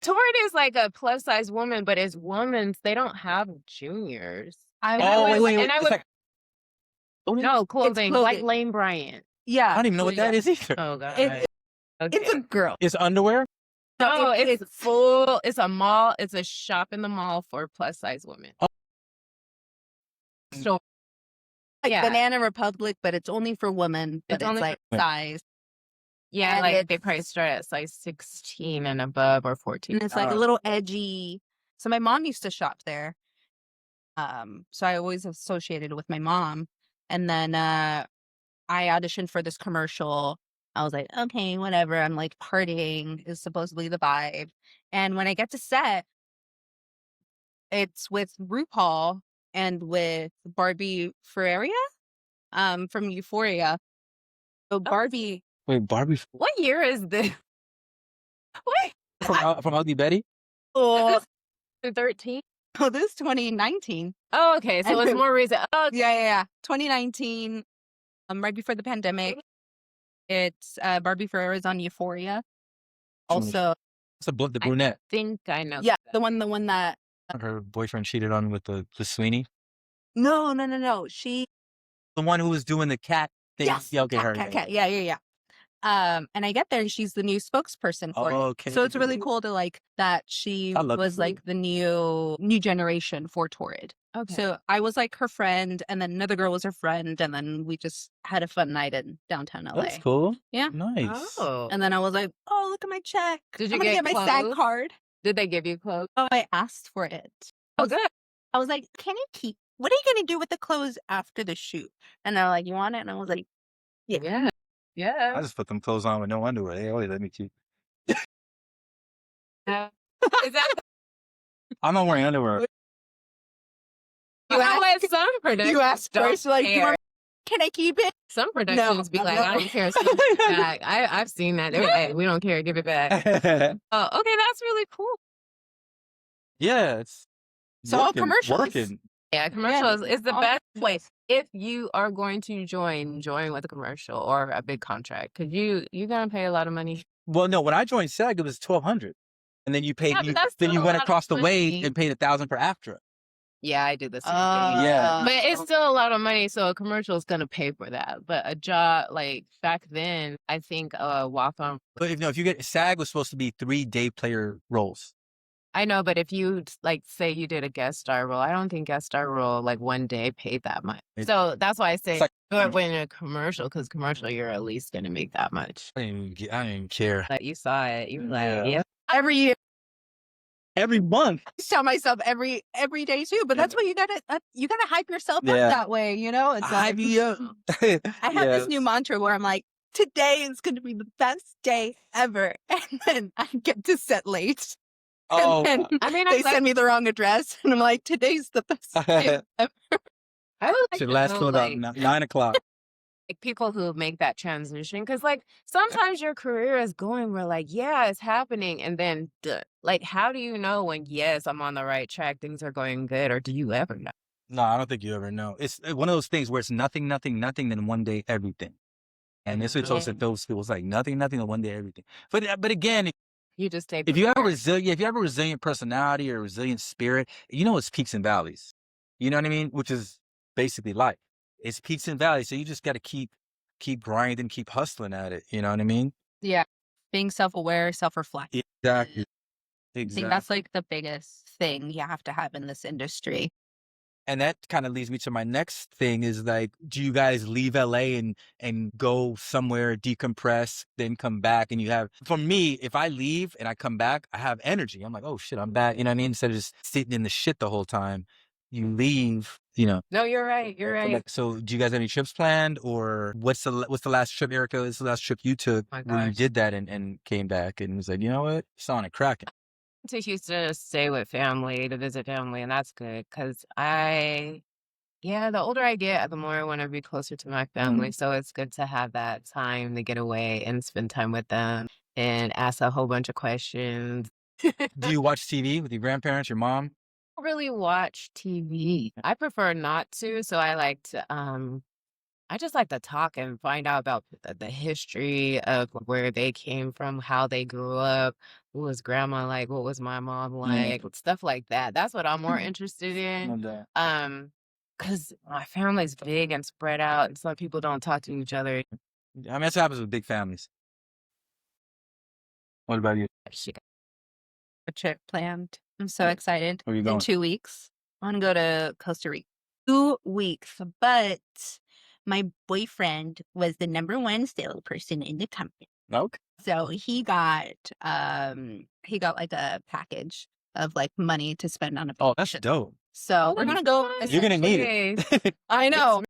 Torrid is like a plus size woman, but it's women's. They don't have juniors. Wait. No, clothing. Like clothing. Lane Bryant. Yeah. I don't even know what that is either. Oh god. It's a girl. It's underwear? No, it's full. It's a mall. It's a shop in the mall for plus size women. Oh. So Like yeah. Banana Republic, but it's only for women. But It's it's only like for- size. Yeah, And like they probably start at size 16 and above or 14. And it's like a little edgy. So my mom used to shop there. So I always associated with my mom. And then I auditioned for this commercial. I was like, okay, whatever. I'm like, partying is supposedly the vibe. And when I get to set, it's with RuPaul and with Barbie Ferreira from Euphoria. So Barbie. Wait, Barbie What year is this? Wait, from Ugly Betty? Oh, 13? oh, this is 2019. Oh, okay. So it's more recent. Oh, okay. Yeah. 2019, right before the pandemic. It's Barbie Ferreira's on Euphoria. Also, It's the brunette. I think I know. yeah, the one that. Her boyfriend cheated on with the Sweeney. No. She. The one who was doing the cat thing. Yes. Yeah, okay, cat. Yeah. And I get there and she's the new spokesperson for it. Okay. So it's really cool to like that she was like the new generation for Torrid. Okay. So I was like her friend, and then another girl was her friend, and then we just had a fun night in downtown LA. That's cool. Yeah. Nice. Oh. And then I was like, oh, look at my check. Did you I'm gonna get get my SAG clothes? card. Did they give you clothes? Oh, I asked for it. Oh, good. I was like, can you keep, what are you going to do with the clothes after the shoot? And they're like, you want it? And I was like, yeah. I just put them clothes on with no underwear. They always let me keep. Is that I'm not wearing underwear. you asked some productions? You asked don't first, like, care. can I keep it? Some productions be like, I don't care. Send it back. I've seen that. They're like, we don't care. Give it back. Oh, okay. That's really cool. Yeah, it's So commercials. working. Yeah, commercials is the all best the place if you are going to join with a commercial or a big contract, because you're gonna pay a lot of money. Well, no, when I joined SAG, it was $1,200, and then you paid. Yeah, but that's then you still a went lot across of the way money. and paid $1,000 for AFTRA. Yeah, I do the same Yeah. but it's still a lot of money, so a commercial is gonna pay for that. But a job like back then, I think walk on. But if you get SAG was supposed to be 3 day player roles. I know, but if you like say you did a guest star role, I don't think guest star role like one day paid that much. So that's why I say like- when a commercial, because commercial you're at least gonna make that much. I didn't even care. Like you saw it, you were like, Yeah. Every year. Every month. I tell myself every day too, but that's what you gotta hype yourself up Yeah. that way, you know? It's like, I I have this new mantra where I'm like, today is going to be the best day ever. And then I get to set late. Oh, And then I mean, they send me the wrong address. And I'm like, today's the best day ever. I would like should to last know, till about like 9 o'clock. people who make that transition, because like sometimes your career is going where like, yeah, it's happening, and then like, how do you know when yes, I'm on the right track, things are going good, or do you ever know? No, I don't think you ever know. It's one of those things where it's nothing, then one day everything. And this is also those people. It's like nothing, and one day everything. But again, You just stay. if you have a resilient personality or a resilient spirit, you know it's peaks and valleys. You know what I mean? Which is basically life. It's peaks and valleys. So you just got to keep grinding, keep hustling at it. You know what I mean? Yeah. Being self-aware, self-reflective. Exactly. I think that's like the biggest thing you have to have in this industry. And that kind of leads me to my next thing is like, do you guys leave LA and go somewhere, decompress, then come back? And you have, for me, if I leave and I come back, I have energy. I'm like, oh shit, I'm back. You know what I mean? Instead of just sitting in the shit the whole time, you leave, you know. No, you're right. You're right. So do you guys have any trips planned, or what's the last trip, Ericka? What's the last trip you took where you did that and came back and was like, you know what? It's on it cracking. To Houston to stay with family, to visit family, and that's good because the older I get, the more I want to be closer to my family. So it's good to have that time to get away and spend time with them and ask a whole bunch of questions. Do you watch TV with your grandparents, your mom? I don't really watch TV. I prefer not to, so I like to I just like to talk and find out about the history of where they came from, how they grew up, who was grandma like, what was my mom like, stuff like that. That's what I'm more interested in. Because my family's big and spread out, and some people don't talk to each other. I mean, that's what happens with big families. What about you? She got a trip planned. I'm so excited. Where are you going? In 2 weeks. I want to go to Costa Rica. 2 weeks, but my boyfriend was the #1 salesperson in the company. Okay. So he got like a package of like money to spend on a vacation. Oh, that's dope. So we're gonna go. You're gonna need it. I know.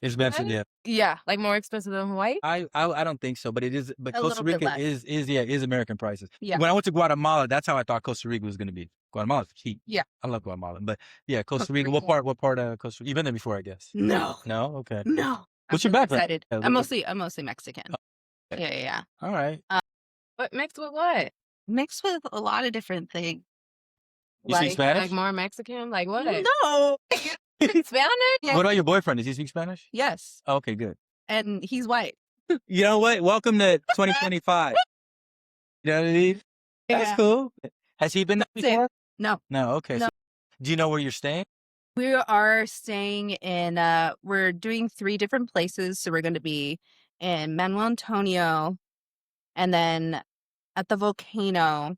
It's expensive, yeah. Yeah. Like more expensive than Hawaii? I don't think so, but it is. But A Costa little bit Rica less. is American prices. Yeah. When I went to Guatemala, that's how I thought Costa Rica was gonna be. Guatemala's cheap. Yeah. I love Guatemala, but yeah, Costa Costa Rica. Rica. What part of Costa Rica? You've been there before, I guess. No. No. Okay. No. What's I'm your background? excited. Yeah, I'm mostly Mexican. okay. Yeah. All right. But mixed with what? Mixed with a lot of different things. You speak Spanish? Like more Mexican? Like what? No. Spanish? Yeah. What about your boyfriend? Does he speak Spanish? Yes. Okay, good. And he's white. You know what? Welcome to 2025. You know what I mean? That's Yeah. cool. Has he been there That's it. before? No. No. Okay. No. So, do you know where you're staying? We are staying in we're doing 3 different places. So we're going to be in Manuel Antonio and then at the volcano,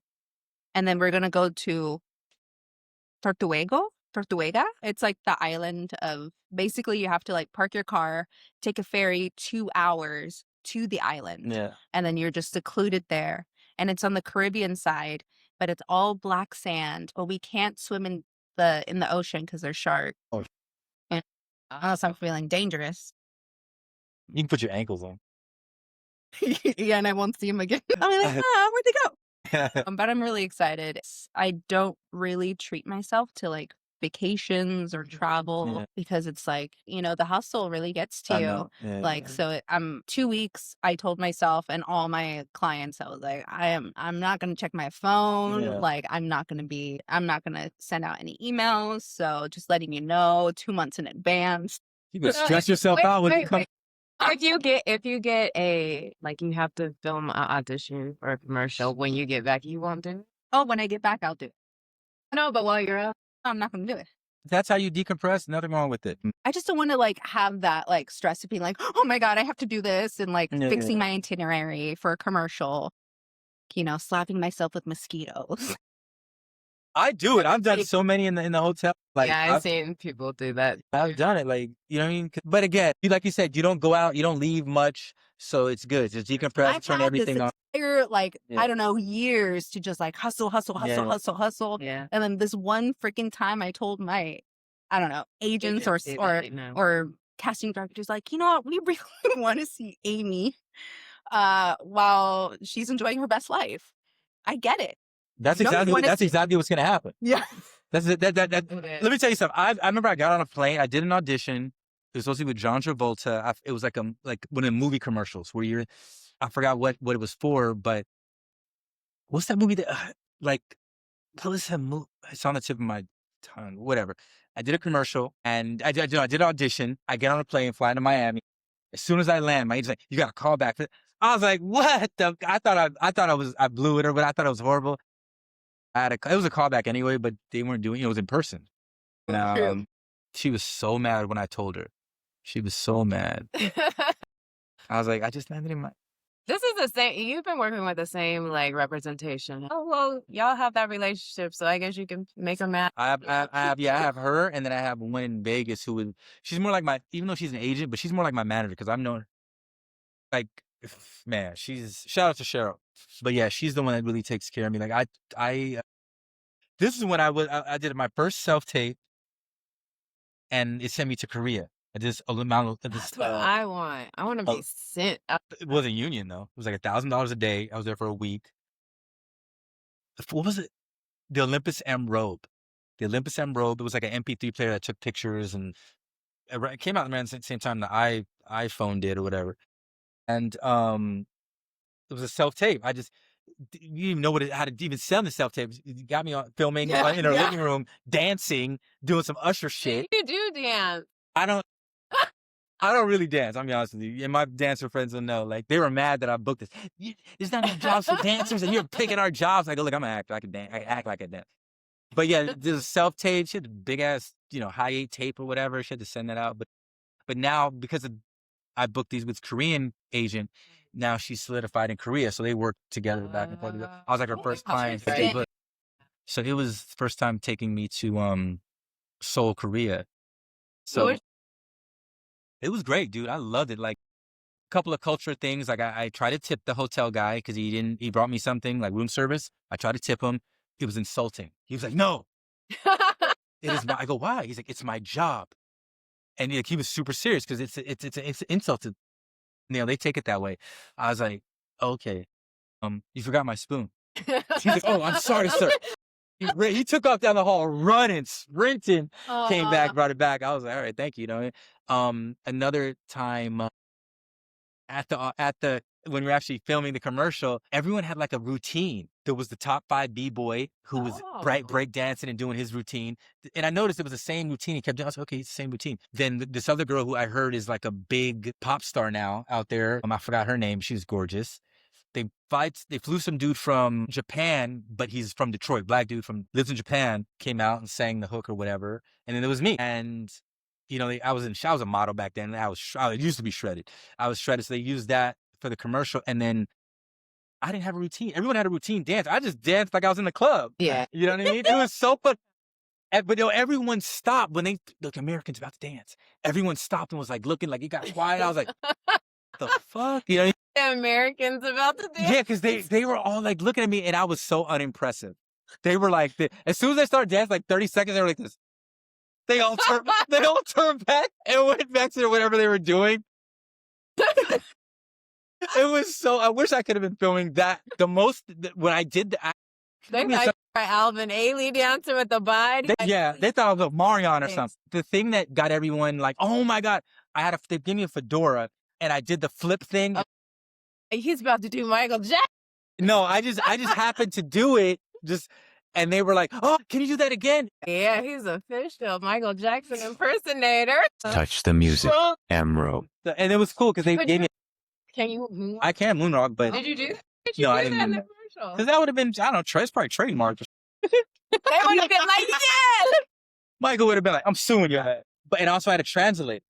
and then we're going to go to Tortuega. It's like the island of, basically you have to like park your car, take a ferry 2 hours to the island. Yeah. And then you're just secluded there. And it's on the Caribbean side, but it's all black sand. But we can't swim in the ocean because there's sharks. Oh. And unless I'm feeling dangerous. You can put your ankles on. Yeah, and I won't see him again. I'll be like, where'd they go? But I'm really excited. I don't really treat myself to like vacations or travel because it's like, the hustle really gets to you. Yeah, so I'm 2 weeks. I told myself and all my clients, I was like, I'm not going to check my phone. Yeah. Like, I'm not going to send out any emails. So just letting you know 2 months in advance. You better stress yourself out when you come. If you get a, like, you have to film an audition for a commercial when you get back, you won't do it? Oh, when I get back, I'll do it. No, but while you're up, I'm not going to do it. That's how you decompress. Nothing wrong with it. I just don't want to like have that like stress of being like, oh my God, I have to do this and like fixing my itinerary for a commercial, slapping myself with mosquitoes. I do it. I've done so many in the hotel. Like, yeah, I've seen people do that. I've done it. Like, you know what I mean? But again, like you said, you don't go out, you don't leave much. So it's good. Just decompress, turn everything on. I don't know, years to just like hustle. Yeah. And then this one freaking time I told my, I don't know, agents or casting directors, like, you know what? We really want to see Ammy while she's enjoying her best life. I get it. That's exactly what's going to happen. Yeah. Let me tell you something. I remember I got on a plane. I did an audition. It was supposed to be with John Travolta. It was like one of the movie commercials where I forgot what it was for, but what's that movie that what was that movie? It's on the tip of my tongue. Whatever. I did a commercial and I did an audition. I get on a plane, fly to Miami. As soon as I land, my agent's like, "You got to call back." I was like, "What the?" I thought I blew it, or but I thought it was horrible. It was a callback anyway, but they weren't doing it. It was in person. And, she was so mad when I told her. She was so mad. I was like, I just landed in my. This is the same. You've been working with the same like representation. Oh well, y'all have that relationship, so I guess you can make them mad. I have her, and then I have one in Vegas she's more like my, even though she's an agent, but she's more like my manager because I've known her. Like, man, shout out to Cheryl. But yeah, she's the one that really takes care of me. Like this is when I did my first self-tape, and it sent me to Korea. That's what I want. I want to be sent up. It wasn't union though. It was like $1,000 a day. I was there for a week. What was it? The Olympus M Robe. The Olympus M Robe. It was like an MP3 player that took pictures, and it came out around the same time the iPhone did or whatever. And it was a self-tape. You didn't even know how to even sell the self-tape. You got me on filming in our living room, dancing, doing some Usher shit. You do dance. I don't. I don't really dance. I'll be honest with you. And my dancer friends will know. Like, they were mad that I booked this. There's not enough jobs for dancers, and you're picking our jobs. I go, look, I'm an actor. I can dance. I act like I dance. But yeah, there's a self-tape. She had a big ass, high 8 tape or whatever. She had to send that out. But now, because I booked these with Korean agent, now she's solidified in Korea. So they work together back and forth. I was like her first client. So it was the first time taking me to Seoul, Korea. So it was great, dude. I loved it. Like, a couple of culture things. Like, I tried to tip the hotel guy because he brought me something like room service. I tried to tip him. It was insulting. He was like, no, it is I go, why? He's like, it's my job. And he was super serious because it's an insult to, they take it that way. I was like, okay, you forgot my spoon. He's like, oh, I'm sorry, sir. He took off down the hall, running, sprinting, came back, brought it back. I was like, all right, thank you. Another time at the when we were actually filming the commercial, everyone had like a routine. There was the top 5 B-boy who was break dancing and doing his routine. And I noticed it was the same routine. He kept doing, I was like, okay, it's the same routine. Then this other girl who I heard is like a big pop star now out there. I forgot her name. She was gorgeous. They flew some dude from Japan, but he's from Detroit. Black dude lives in Japan, came out and sang the hook or whatever. And then there was me. And I was a model back then. I used to be shredded. I was shredded. So they used that for the commercial. And then I didn't have a routine. Everyone had a routine dance. I just danced like I was in the club. Yeah. You know what I mean? It was so fun. But everyone stopped when they look, Americans about to dance. Everyone stopped and was like looking like it got quiet. I was like, what the fuck? You know? The Americans about to dance? Yeah, because they were all like looking at me and I was so unimpressive. They were like, as soon as I started dancing, like 30 seconds, they were like this. They all turned back and went back to whatever they were doing. It was so, I wish I could have been filming that. When I did they thought Alvin Ailey dancing with the body. They thought I was a Marion or something. The thing that got everyone like, oh my God, they gave me a fedora and I did the flip thing. He's about to do Michael Jackson. No, I just happened to do it. And they were like, oh, can you do that again? Yeah, he's official Michael Jackson impersonator. Touch the music, Amro. And it was cool because they gave me. Can you moonwalk? I can moonwalk, but. Did you do that? No, I didn't do that. Because that would have been, I don't know, it's probably trademark. They would have been like, yeah. Michael would have been like, I'm suing you. And also I had a translator.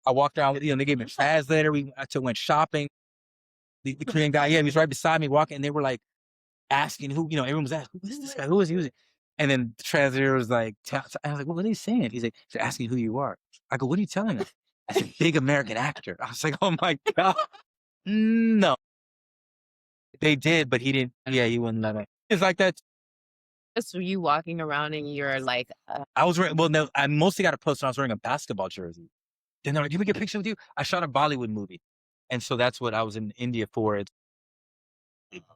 I walked around with, they gave me a translator. I went shopping. The Korean guy, he was right beside me walking, and they were like asking who, everyone was asking, who is this guy? Who is he using? And then the translator was like, I was like, well, what are you saying? He's like, he's asking who you are. I go, what are you telling us? I said, big American actor. I was like, oh my God. No. They did, but he didn't. Yeah, he wouldn't let me. It's like that. Just you walking around and you're like, I was wearing, no, I mostly got a post when I was wearing a basketball jersey. Then they're like, can we get a picture with you? I shot a Bollywood movie. And so that's what I was in India for.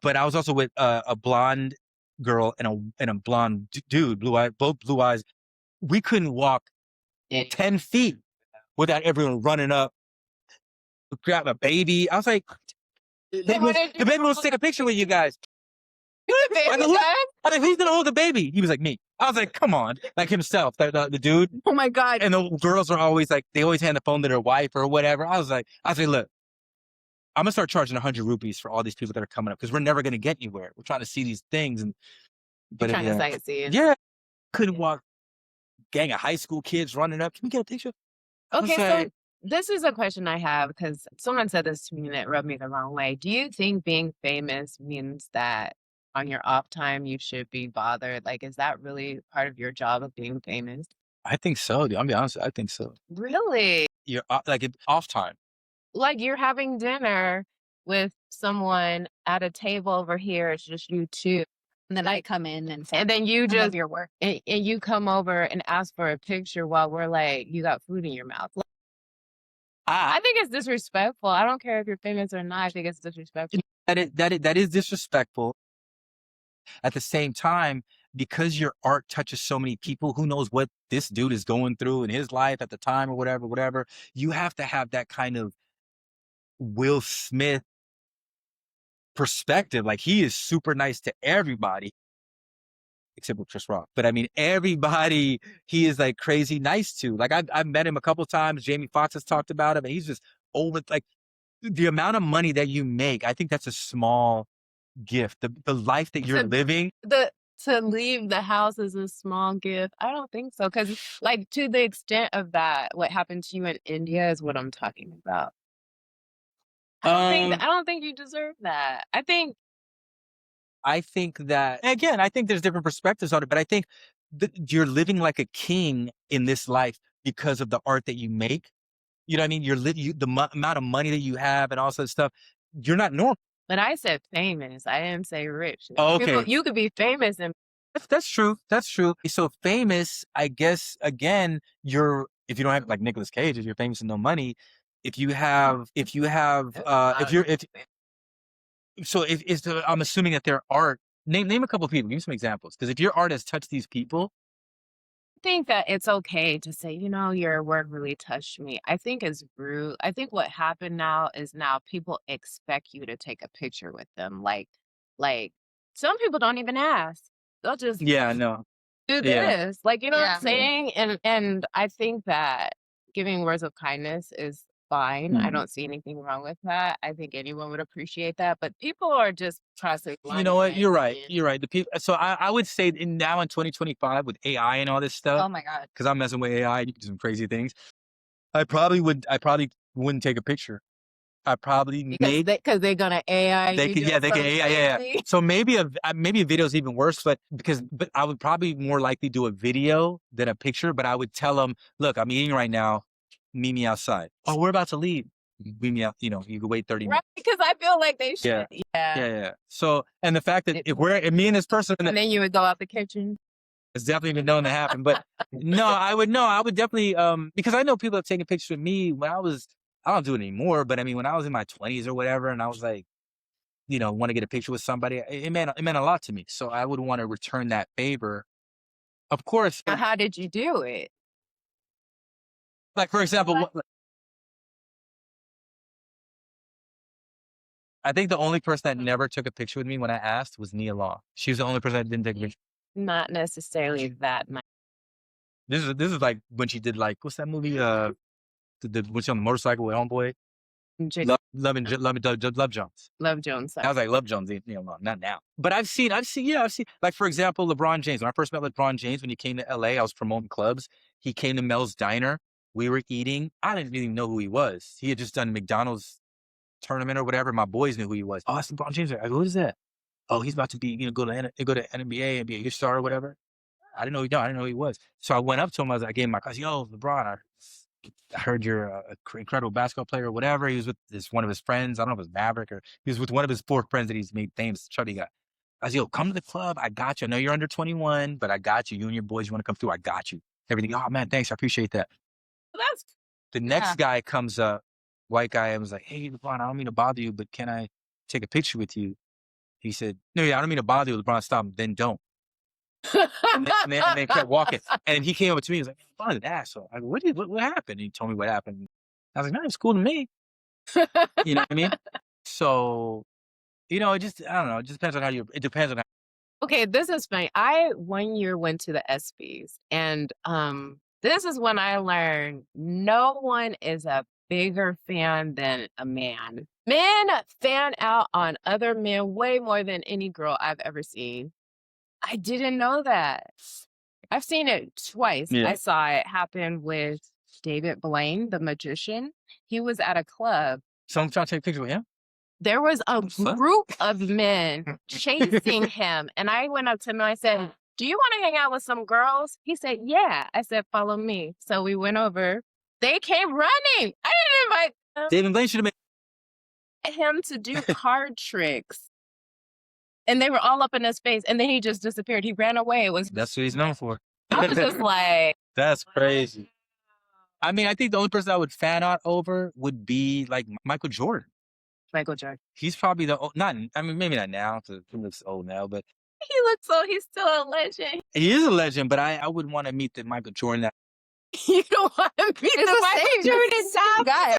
But I was also with a blonde girl and a blonde dude, both blue eyes. We couldn't walk 10 feet without everyone running up, grab a baby. I was like, the baby wants to take a picture with you guys. I go, who's gonna hold the baby? He was like, me. I was like, come on, like himself, the dude. Oh my God. And the girls are always like, they always hand the phone to their wife or whatever. I was like, look, I'm gonna start charging 100 rupees for all these people that are coming up because we're never gonna get anywhere. We're trying to see these things, but trying to sightsee. Yeah, couldn't walk. Gang of high school kids running up. Can we get a picture? Okay, so this is a question I have because someone said this to me and it rubbed me the wrong way. Do you think being famous means that on your off time you should be bothered? Like, is that really part of your job of being famous? I think so. Dude. I'll be honest. I think so. Really? You're like off time. Like you're having dinner with someone at a table over here. It's just you two. And then I come in and then you just your work. And you come over and ask for a picture while we're like, you got food in your mouth. I think it's disrespectful. I don't care if you're famous or not. I think it's disrespectful. That is disrespectful. At the same time, because your art touches so many people, who knows what this dude is going through in his life at the time or whatever, you have to have that kind of Will Smith perspective. Like, he is super nice to everybody. except with Chris Rock. But I mean, everybody he is like crazy nice to. Like I've met him a couple times. Jamie Foxx has talked about him, and he's just over like the amount of money that you make. I think that's a small gift. The life that you're living. To leave the house is a small gift. I don't think so. Because like to the extent of that, what happened to you in India is what I'm talking about. I don't think you deserve that. I think that, again, I think there's different perspectives on it, but I think you're living like a king in this life because of the art that you make. You know what I mean? The amount of money that you have and all that stuff, you're not normal. But I said famous. I didn't say rich. Oh, okay. You could be famous and that's true. That's true. So famous, I guess, again, if you don't have like Nicolas Cage, if you're famous and no money, I'm assuming that their art, name a couple of people, give me some examples. Because if your art has touched these people. I think that it's okay to say, your work really touched me. I think it's rude. I think what happened now is people expect you to take a picture with them. Like some people don't even ask. They'll just do this. Yeah. Like, what I'm saying? And I think that giving words of kindness is fine. Mm-hmm. I don't see anything wrong with that. I think anyone would appreciate that. But people are just trying to. You know what? You're right. You're right. The people. So I would say now in 2025 with AI and all this stuff. Oh my God. Because I'm messing with AI, you can do some crazy things. I probably wouldn't take a picture. Because they're gonna AI. They can AI. Yeah. So maybe a video is even worse, but I would probably more likely do a video than a picture. But I would tell them, look, I'm eating right now. Meet me outside. Oh, we're about to leave. Meet me out. You can wait 30 minutes. Right, because I feel like they should. Yeah. So, and the fact that if me and this person, and then you would go out the kitchen. It's definitely been known to happen. But I would definitely because I know people have taken pictures of me when I don't do it anymore, but I mean, when I was in my 20s or whatever, and I was like, want to get a picture with somebody, it meant a lot to me. So I would want to return that favor. Of course. Now, how did you do it? Like, for example, I think the only person that never took a picture with me when I asked was Nia Long. She was the only person that didn't take a picture. Not necessarily that much. This is like when she did like, what's that movie? When she on the motorcycle with Homeboy? Love Jones. Love Jones. I was like, Love Jones, not now. But I've seen, like, for example, LeBron James. When I first met LeBron James, when he came to LA, I was promoting clubs. He came to Mel's Diner. We were eating. I didn't even know who he was. He had just done McDonald's tournament or whatever. My boys knew who he was. Oh, that's LeBron James. I go, who is that? Oh, he's about to be, go to NBA and be a huge star or whatever. I didn't know who he was. So I went up to him. I gave him my cousin. Yo, LeBron, I heard you're an incredible basketball player or whatever. He was with one of his friends. I don't know if it was Maverick or he was with one of his 4 friends that he's made famous. Chubby guy. I said, yo, come to the club. I got you. I know you're under 21, but I got you. You and your boys, you want to come through? I got you. Everything. Oh, man, thanks. I appreciate that. The next guy comes up, white guy, and was like, hey, LeBron, I don't mean to bother you, but can I take a picture with you? He said, no, I don't mean to bother you. LeBron, stop. Then don't. and they kept walking. And he came over to me. He was like, LeBron's an asshole. I go, what happened? And he told me what happened. I was like, no, it's cool to me. You know what I mean? So, it just, I don't know. It just depends on it depends on how. Okay, this is funny. I 1 year went to the ESPYs, and this is when I learned no one is a bigger fan than a man. Men fan out on other men way more than any girl I've ever seen. I didn't know that. I've seen it twice. Yeah. I saw it happen with David Blaine, the magician. He was at a club. Someone trying to take a picture with him? There was a group of men chasing him. And I went up to him and I said, do you want to hang out with some girls? He said, yeah. I said, follow me. So we went over. They came running. I didn't invite them. David Blaine should have made him to do card tricks. And they were all up in his face. And then he just disappeared. He ran away. That's what he's known for. I was just like. That's crazy. I mean, I think the only person I would fan out over would be like Michael Jordan. Michael Jordan. He's probably maybe not now, because he looks old now, but. He's still a legend. He is a legend, but I would want to meet the Michael Jordan. You don't want to meet the Michael Jordan guy.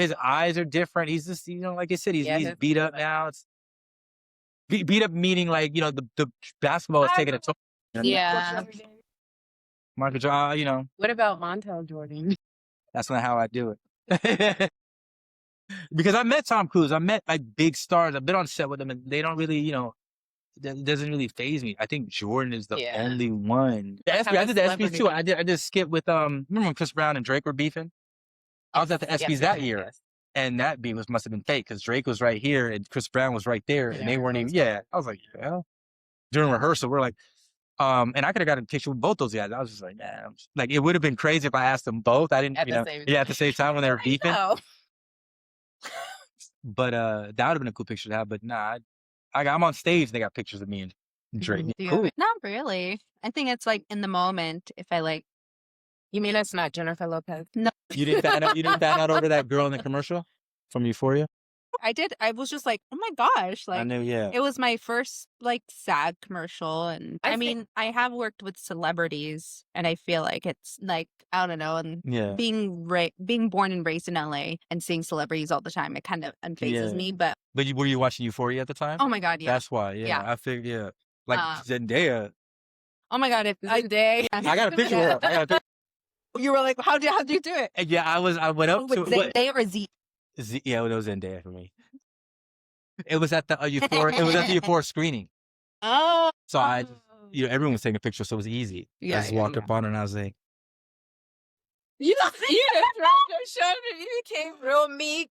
His eyes are different. He's just, like I said, he's beat up now. Beat up meaning like, the basketball is taking a toll. Yeah. Michael Jordan, What about Montel Jordan? that's not how I do it. Because I met Tom Cruise. I met like big stars. I've been on set with them and they don't really, that doesn't really faze me. I think Jordan is the only one. I did the ESPYs too. I did skip with, remember when Chris Brown and Drake were beefing? I was at the ESPYs that year. Yes. And that beat must have been fake because Drake was right here and Chris Brown was right there. And they weren't even, I was like, during rehearsal, we're like, and I could have got a picture with both those guys. I was just like, nah. Like, it would have been crazy if I asked them both. I didn't, at the same time when they were beefing. But that would have been a cool picture to have. But nah, I'm on stage. They got pictures of me and Drake. Cool. Not really. I think it's like in the moment. If I like, you mean it's not Jennifer Lopez? No, you didn't fan out over that girl in the commercial from Euphoria. I did. I was just like, oh my gosh, like I knew, it was my first like SAG commercial, and I mean, I have worked with celebrities, and I feel like it's like I don't know, and being born and raised in LA and seeing celebrities all the time, it kind of unfazes me. But were you watching Euphoria at the time? Oh my god, yeah. That's why, I figured, like Zendaya. Oh my god, if Zendaya, I got a picture of her. You were like, how did you do it? Yeah, I went up to Zendaya or yeah, it was Zendaya for me. It was at the Euphoria. It was at the Euphoria screening. Oh, so I, everyone was taking a picture, so it was easy. I just walked up on her and I was like, you just showed me. You became real meek.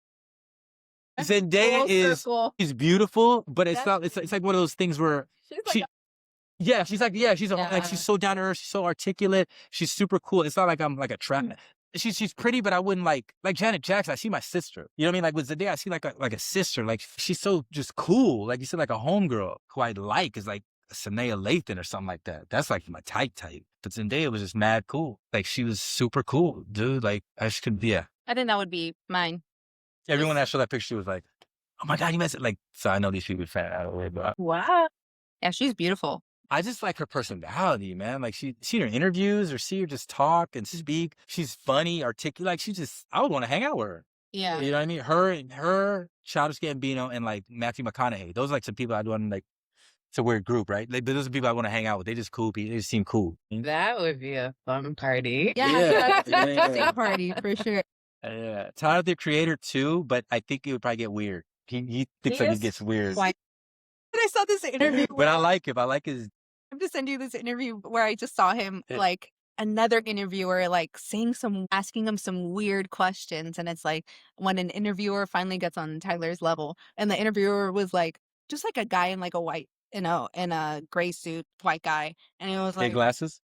Zendaya she's beautiful, but it's not. It's like one of those things where she's so down to earth. She's so articulate. She's super cool. It's not like I'm like attracted. She's pretty, but I wouldn't like Janet Jackson. I see my sister. You know what I mean? Like with Zendaya, I see like a sister. Like she's so just cool. Like you said, like a homegirl who I like is like Sanaa Lathan or something like that. That's like my type. But Zendaya was just mad cool. Like she was super cool, dude. Like I just couldn't. Yeah. I think that would be mine. Everyone that showed that picture was like, "Oh my god, you messed it!" Like, so I know these people are fan out of the way, but wow. Yeah, she's beautiful. I just like her personality, man. Like see her interviews or see her just talk and speak. She's funny, articulate. Like I would want to hang out with her. Yeah. You know what I mean? Her, Childish Gambino, and like Matthew McConaughey. Those are like some people I'd want to like. It's a weird group, right? Like, but those are people I want to hang out with. They just cool people. They just seem cool. That would be a fun party. Yeah. That's a party for sure. Yeah. Tyler, the Creator too, but I think it would probably get weird. He thinks like it gets weird. Why? I saw this interview. But I like him. I like his. I'm just sending you this interview where I just saw him like another interviewer like asking him some weird questions, and it's like when an interviewer finally gets on Tyler's level, and the interviewer was like just like a guy in like a white, in a gray suit, white guy, and it was like glasses.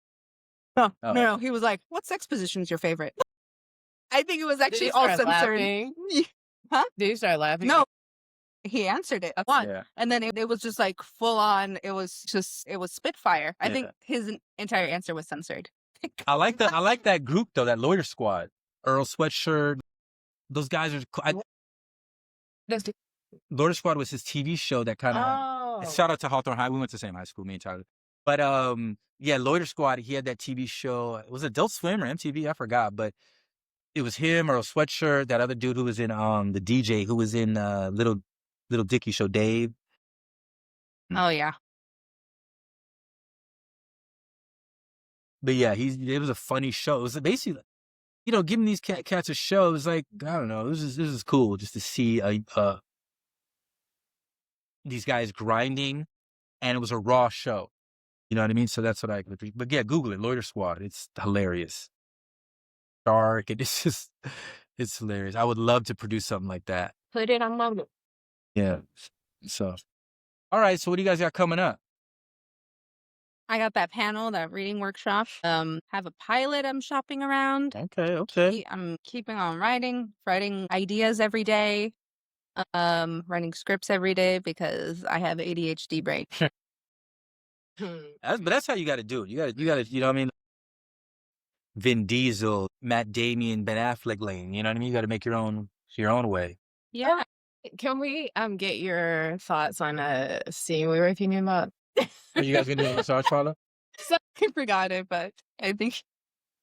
No. He was like, "What sex position is your favorite?" I think it was actually all censored. Huh? Did you start laughing? No. He answered it once, and then it was just like full on. It was Spitfire. I think his entire answer was censored. I like that group though. That Lawyer Squad, Earl Sweatshirt. Those guys are cool. Lawyer Squad was his TV show that kind of. Shout out to Hawthorne High. We went to the same high school, me and Tyler. But Lawyer Squad. He had that TV show. It was Adult Swim or MTV. I forgot, but it was him, Earl Sweatshirt, that other dude who was in the DJ who was in Little Dicky show, Dave. Oh yeah. But yeah, it was a funny show. It was basically, giving these cats a show. It was like, I don't know, this is cool just to see these guys grinding, and it was a raw show. You know what I mean? So that's what but yeah, Google it, Lawyer Squad. It's hilarious. Dark, and it's hilarious. I would love to produce something like that. Put it on my. Yeah. So, all right. So what do you guys got coming up? I got that panel, that reading workshop. Have a pilot I'm shopping around. Okay. I'm keeping on writing ideas every day. Writing scripts every day because I have ADHD brain. But that's how you got to do it. You got to, you know what I mean? Vin Diesel, Matt Damon, Ben Affleck lane. You know what I mean? You got to make your own way. Yeah. Can we get your thoughts on a scene we were thinking about? Are you guys gonna do a massage parlor? So I forgot it, but I think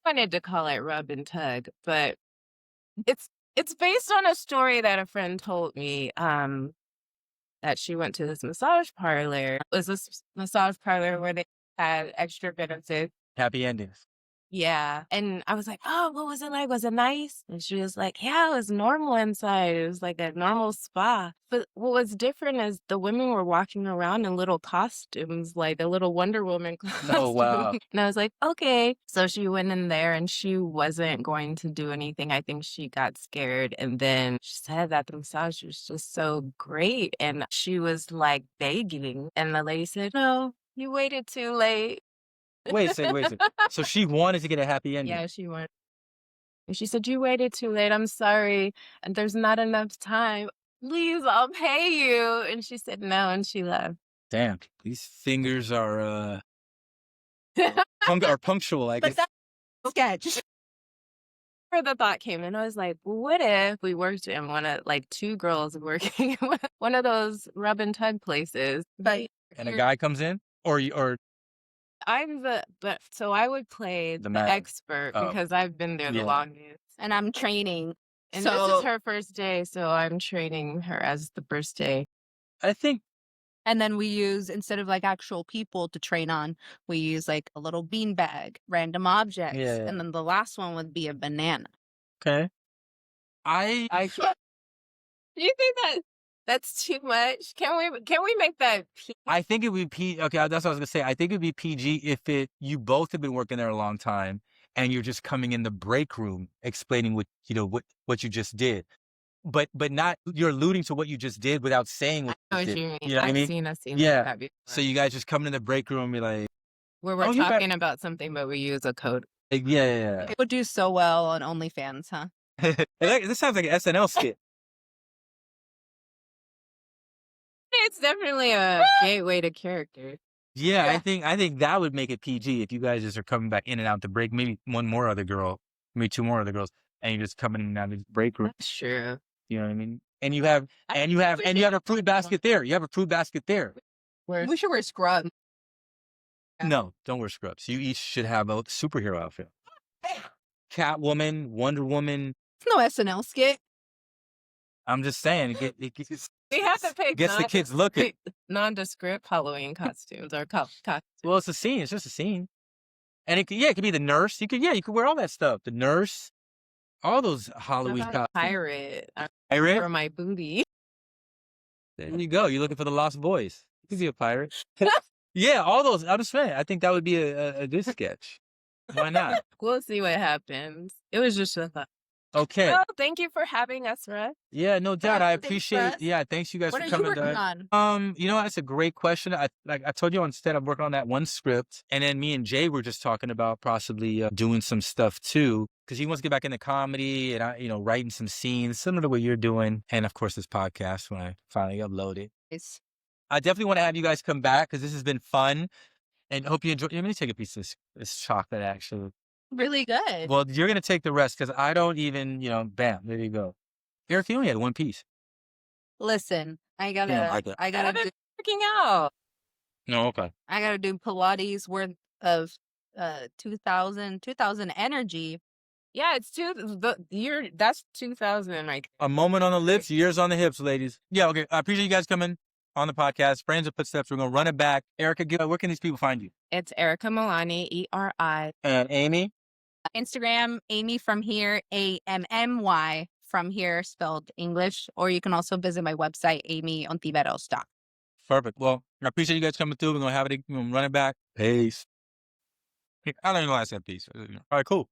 I wanted to call it Rub and Tug, but it's based on a story that a friend told me. that she went to this massage parlor. It was this massage parlor where they had extra benefits. Happy endings. Yeah. And I was like, oh, what was it like? Was it nice? And she was like, yeah, it was normal inside. It was like a normal spa. But what was different is the women were walking around in little costumes, like a little Wonder Woman costume. Oh, wow. And I was like, okay. So she went in there and she wasn't going to do anything. I think she got scared. And then she said that the massage was just so great. And she was like begging. And the lady said, no, you waited too late. Wait a second. So she wanted to get a happy ending. Yeah, she wanted. And she said, you waited too late. I'm sorry. And there's not enough time. Please, I'll pay you. And she said no, and she left. Damn, these fingers are punctual, I guess. But that's sketch. Where the thought came in, I was like, what if we worked in two girls working in one of those rub and tug places? But and a guy comes in, or so I would play the expert because I've been there the longest. And I'm training. And this is her first day, so I'm training her as the first day. I think. And then we use, instead of like actual people to train on, we use like a little beanbag, random objects. Yeah. And then the last one would be a banana. Okay. I Do you think that's too much? Can we make that PG? I think it would be PG. Okay, that's what I was gonna say. I think it would be PG if you both have been working there a long time and you're just coming in the break room explaining what you just did. But not, you're alluding to what you just did without saying what I know you what did. you mean. You know what I mean? I've seen Yeah. that before. So you guys just come in the break room and be like, where we're talking about something, but we use a code. yeah. It would do so well on OnlyFans, huh? This sounds like an SNL skit. It's definitely a gateway to character. Yeah, I think that would make it PG if you guys just are coming back in and out the break. Maybe one more other girl, maybe two more other girls, and you're just coming in and out of the break room. That's true. You know what I mean? And you have a fruit basket there. You have a fruit basket there. We should wear scrubs. No, don't wear scrubs. You each should have a superhero outfit. Catwoman, Wonder Woman. It's no SNL skit. I'm just saying, We have to pick gets the kids looking. Nondescript Halloween costumes or costumes. Well, it's a scene. It's just a scene. And it could be the nurse. You could wear all that stuff. The nurse, all those Halloween costumes. Pirate. Pirate? For my booty. There you go. You're looking for the lost boys. You could be a pirate. Yeah, all those. I'm just saying. I think that would be a good sketch. Why not? We'll see what happens. It was just a thought. Okay. Well, thank you for having us, Russ. Yeah, no doubt. I appreciate Russ. it. Yeah, thanks you guys What for are you coming. working on? That's a great question. I told you instead I'm working on that one script, and then me and Jay were just talking about possibly doing some stuff too, because he wants to get back into comedy and writing some scenes similar to what you're doing, and of course this podcast when I finally upload it. I definitely want to have you guys come back because this has been fun, and hope you enjoy. Let me take a piece of this chocolate actually. Really good. Well, you're gonna take the rest because I don't even, bam, there you go. Ericka, you only had one piece. Listen, I gotta do working out. No, okay. I gotta do Pilates worth of 2,000 energy. Yeah, it's that's 2,000 right. A moment on the lips, years on the hips, ladies. Yeah, okay. I appreciate you guys coming on the podcast. Frames and Footsteps. We're gonna run it back. Ericka, where can these people find you? It's Ericka Milani, ERI. And Amy? Instagram, Amy from here, AMMY from here, spelled English. Or you can also visit my website, amyontiveros.com. Perfect. Well, I appreciate you guys coming through. We're gonna run it back. Peace. I don't even know why I said peace. All right, cool.